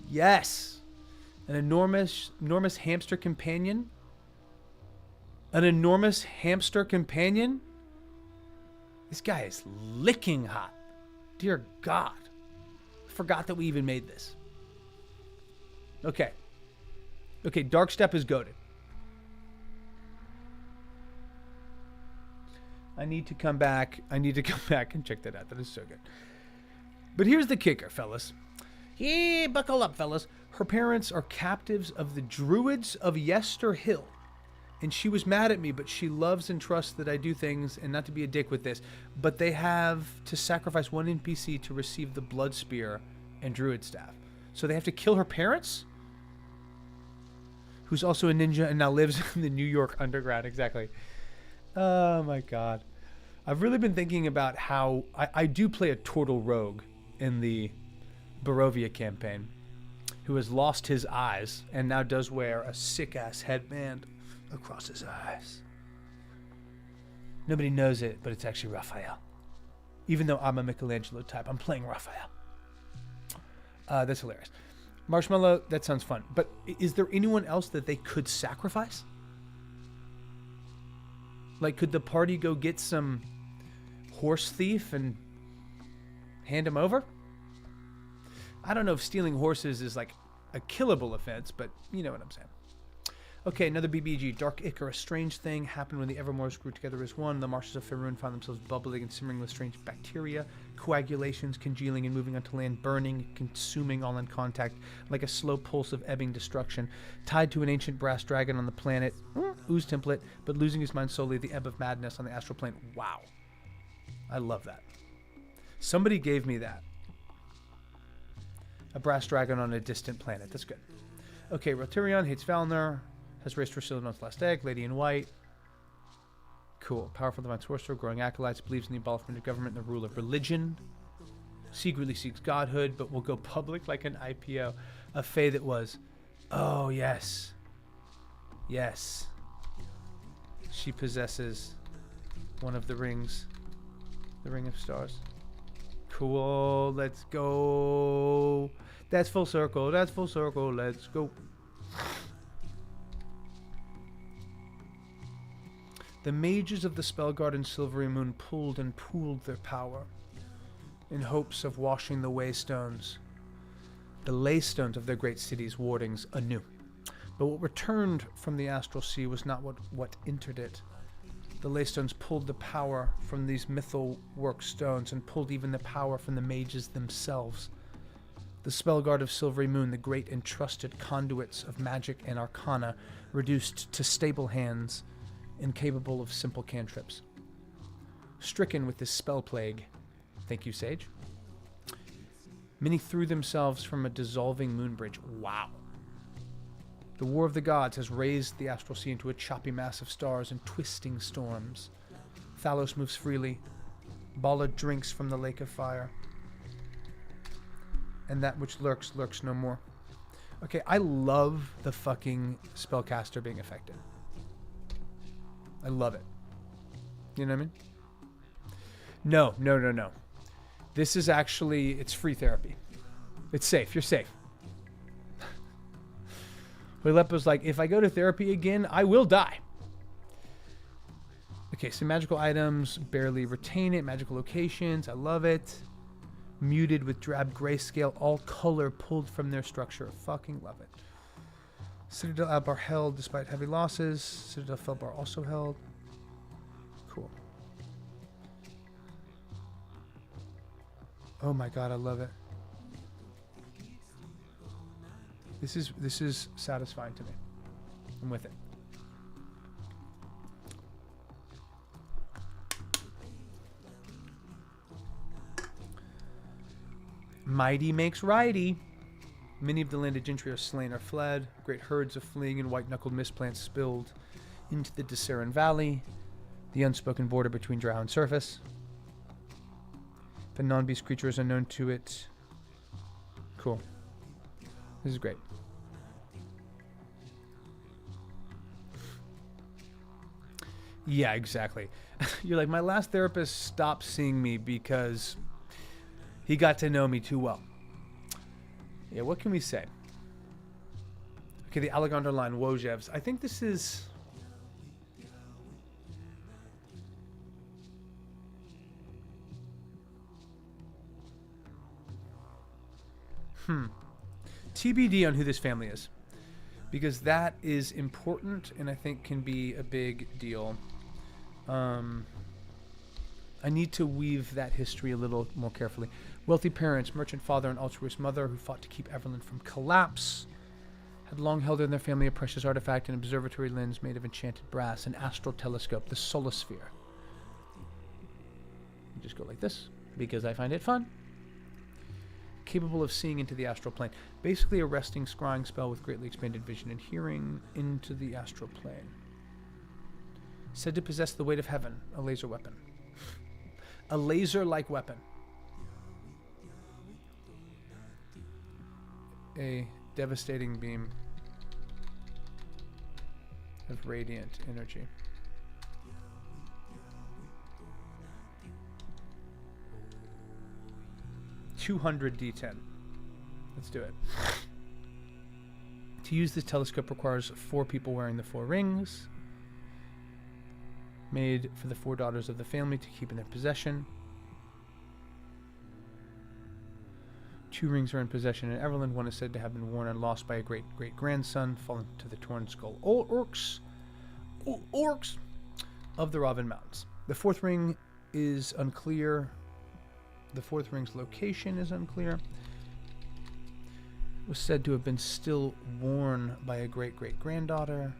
Yes. An enormous hamster companion. An enormous hamster companion? This guy is licking hot. Dear God. I forgot that we even made this. Okay. Okay, Dark Step is goated. I need to come back and check that out. That is so good. But here's the kicker, fellas. Yeah, buckle up, fellas. Her parents are captives of the Druids of Yester Hill. And she was mad at me, but she loves and trusts that I do things, and not to be a dick with this, but they have to sacrifice one NPC to receive the Blood Spear and Druid Staff. So they have to kill her parents? Who's also a ninja and now lives in the New York underground. Exactly. Oh my God. I've really been thinking about how I do play a turtle rogue in the Barovia campaign who has lost his eyes and now does wear a sick-ass headband across his eyes. Nobody knows it, but it's actually Raphael. Even though I'm a Michelangelo type, I'm playing Raphael. That's hilarious. Marshmallow, that sounds fun. But is there anyone else that they could sacrifice? Like, could the party go get some horse thief and hand him over? I don't know if stealing horses is like a killable offense, but you know what I'm saying. Okay, another BBG. Dark Ichor. A strange thing happened when the Evermores grew together as one. The marshes of Faerun found themselves bubbling and simmering with strange bacteria, coagulations, congealing and moving onto land, burning, consuming all in contact, like a slow pulse of ebbing destruction. Tied to an ancient brass dragon on the planet, Ooze template, but losing his mind solely, the ebb of madness on the astral plane. Wow. I love that. Somebody gave me that. A brass dragon on a distant planet. That's good. Okay, Rotarion hates Valnor. Has raced for Silvanon's last egg. Lady in White. Cool. Powerful divine sorcerer. Growing acolytes. Believes in the abolishment of government and the rule of religion. Secretly seeks godhood, but will go public like an IPO. A fae that was. Oh, yes. Yes. She possesses one of the rings. The Ring of Stars. Cool. Let's go. That's full circle. That's full circle. Let's go. The mages of the Spellguard and Silvery Moon pulled and pooled their power in hopes of washing the waystones, the laystones of their great cities' wardings anew. But what returned from the astral sea was not what entered it. The laystones pulled the power from these mythal work stones and pulled even the power from the mages themselves. The Spellguard of Silvery Moon, the great and trusted conduits of magic and arcana, reduced to stable hands incapable of simple cantrips. stricken with this spell plague. Thank you, Sage. Many threw themselves from a dissolving moon bridge. Wow. The war of the gods has raised the astral sea into a choppy mass of stars and twisting storms. Thalos moves freely. Bala drinks from the lake of fire. And that which lurks, lurks no more. Okay, I love the fucking spellcaster being affected. I love it. You know what I mean? No. This is actually, it's free therapy. It's safe. You're safe. Lepo's like, if I go to therapy again, I will die. Okay, so magical items, barely retain it. Magical locations, I love it. Muted with drab grayscale, all color pulled from their structure. Fucking love it. Citadel Albar held despite heavy losses. Citadel Felbar also held. Cool. Oh my god, I love it. This is satisfying to me. I'm with it. Mighty makes righty. Many of the landed gentry are slain or fled. Great herds of fleeing and white-knuckled mistplants spilled into the Disseran Valley, the unspoken border between drow and surface. The non-beast creatures are known to it. Cool. This is great. Yeah, exactly. You're like, my last therapist stopped seeing me because he got to know me too well. Yeah, what can we say? Okay, the Alexander line, Wojevs. I think this is... TBD on who this family is. Because that is important and I think can be a big deal. I need to weave that history a little more carefully. Wealthy parents, merchant father and altruist mother who fought to keep Everland from collapse, had long held in their family a precious artifact, an observatory lens made of enchanted brass, an astral telescope, the Solosphere. Just go like this, because I find it fun. Capable of seeing into the astral plane. Basically a resting scrying spell with greatly expanded vision and hearing into the astral plane. Said to possess the weight of heaven, a laser weapon. A laser-like weapon. A devastating beam of radiant energy. $200 D10. Let's do it. To use this telescope requires 4 people wearing the 4 rings. Made for the 4 daughters of the family to keep in their possession. 2 rings are in possession in Everland. 1 is said to have been worn and lost by a great-great-grandson, fallen to the torn skull orcs of the Raven Mountains. The 4th ring is unclear. The 4th ring's location is unclear. It was said to have been still worn by a great-great-granddaughter.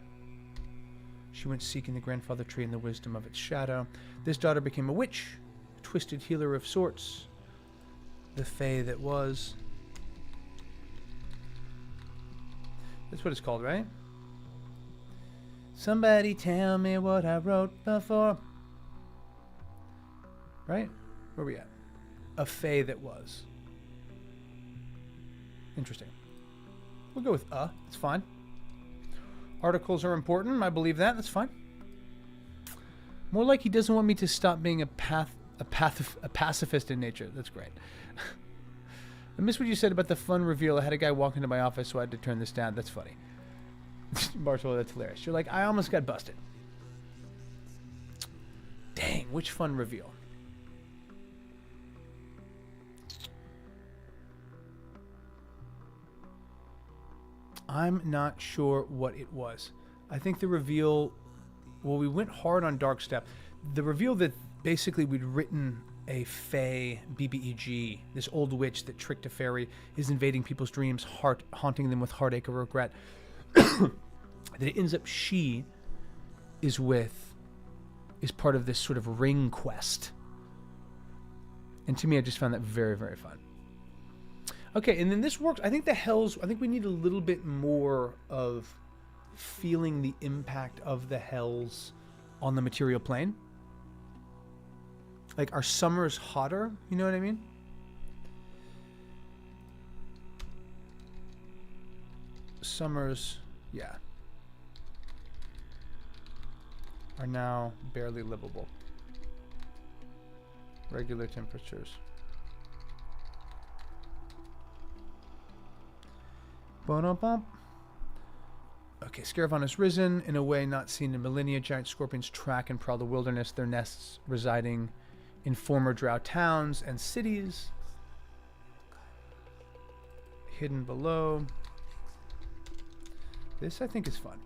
She went seeking the grandfather tree and the wisdom of its shadow. This daughter became a witch, a twisted healer of sorts. The fae that was. That's what it's called, right? Somebody tell me what I wrote before. Right? Where are we at? A fae that was. Interesting. We'll go with it's fine. Articles are important. I believe that. That's fine. More like he doesn't want me to stop being a pacifist in nature. That's great. I missed what you said about the fun reveal. I had a guy walk into my office, so I had to turn this down. That's funny. Marshall, that's hilarious. You're like, I almost got busted. Dang, which fun reveal? I'm not sure what it was. I think the reveal, well, we went hard on Darkstep. The reveal that basically we'd written a fae BBEG, this old witch that tricked a fairy, is invading people's dreams, haunting them with heartache or regret. That it ends up she is with is part of this sort of ring quest. And to me, I just found that very, very fun. Okay, and then this works. I think I think we need a little bit more of feeling the impact of the hells on the material plane. Like, our summers hotter? You know what I mean? Summers, yeah, are now barely livable. Regular temperatures. Ba-dum-bum. Okay, Scaravon has risen in a way not seen in millennia. Giant scorpions track and prowl the wilderness, their nests residing in former drow towns and cities. Hidden below. This, I think, is fun.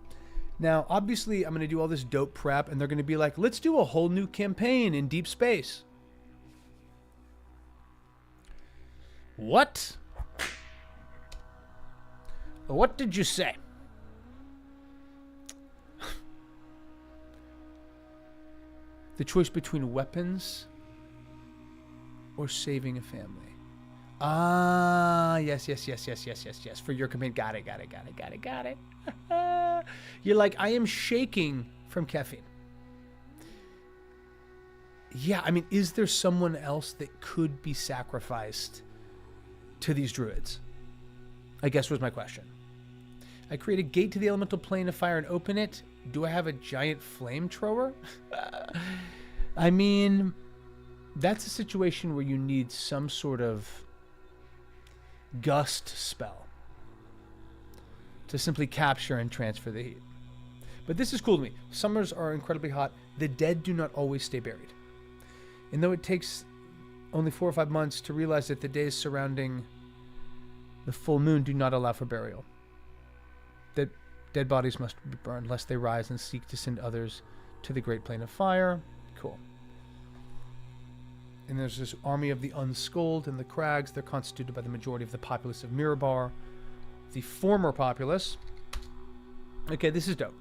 Now, obviously, I'm going to do all this dope prep, and they're going to be like, let's do a whole new campaign in deep space. What? What did you say? The choice between weapons or saving a family. Ah, yes. For your campaign. Got it. You're like, I am shaking from caffeine. Yeah, I mean, is there someone else that could be sacrificed to these druids? I guess was my question. I create a gate to the elemental plane of fire and open it. Do I have a giant flamethrower? I mean, that's a situation where you need some sort of gust spell to simply capture and transfer the heat. But this is cool to me. Summers are incredibly hot. The dead do not always stay buried. And though it takes only 4 or 5 months to realize that the days surrounding the full moon do not allow for burial, that dead bodies must be burned lest they rise and seek to send others to the great plane of fire. Cool. And there's this army of the unskulled in the crags. They're constituted by the majority of the populace of Mirabar, the former populace. Okay, this is dope.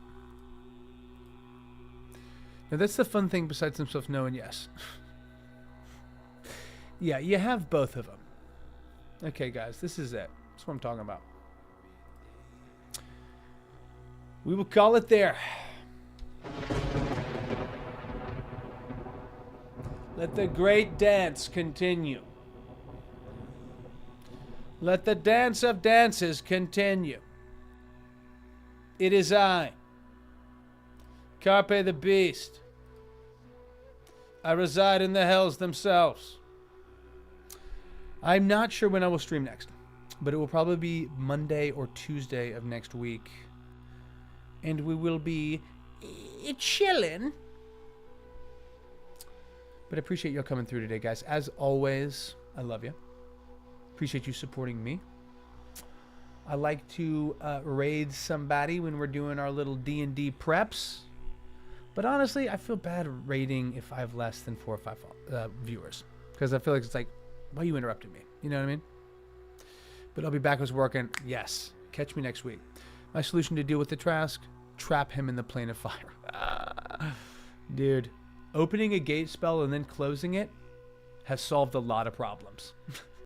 Now that's the fun thing besides themselves no and yes. Yeah, you have both of them. Okay, guys, this is it. That's what I'm talking about. We will call it there. Let the great dance continue. Let the dance of dances continue. It is I, Carpe the Beast. I reside in the hells themselves. I'm not sure when I will stream next, but it will probably be Monday or Tuesday of next week. And we will be chilling. But I appreciate y'all coming through today, guys. As always, I love you. Appreciate you supporting me. I like to raid somebody when we're doing our little D&D preps. But honestly, I feel bad raiding if I have less than 4 or 5 viewers. Because I feel like it's like, why you interrupted me? You know what I mean? But I'll be back with working. Yes. Catch me next week. My solution to deal with the Trask, trap him in the plane of fire. Dude, opening a gate spell and then closing it has solved a lot of problems.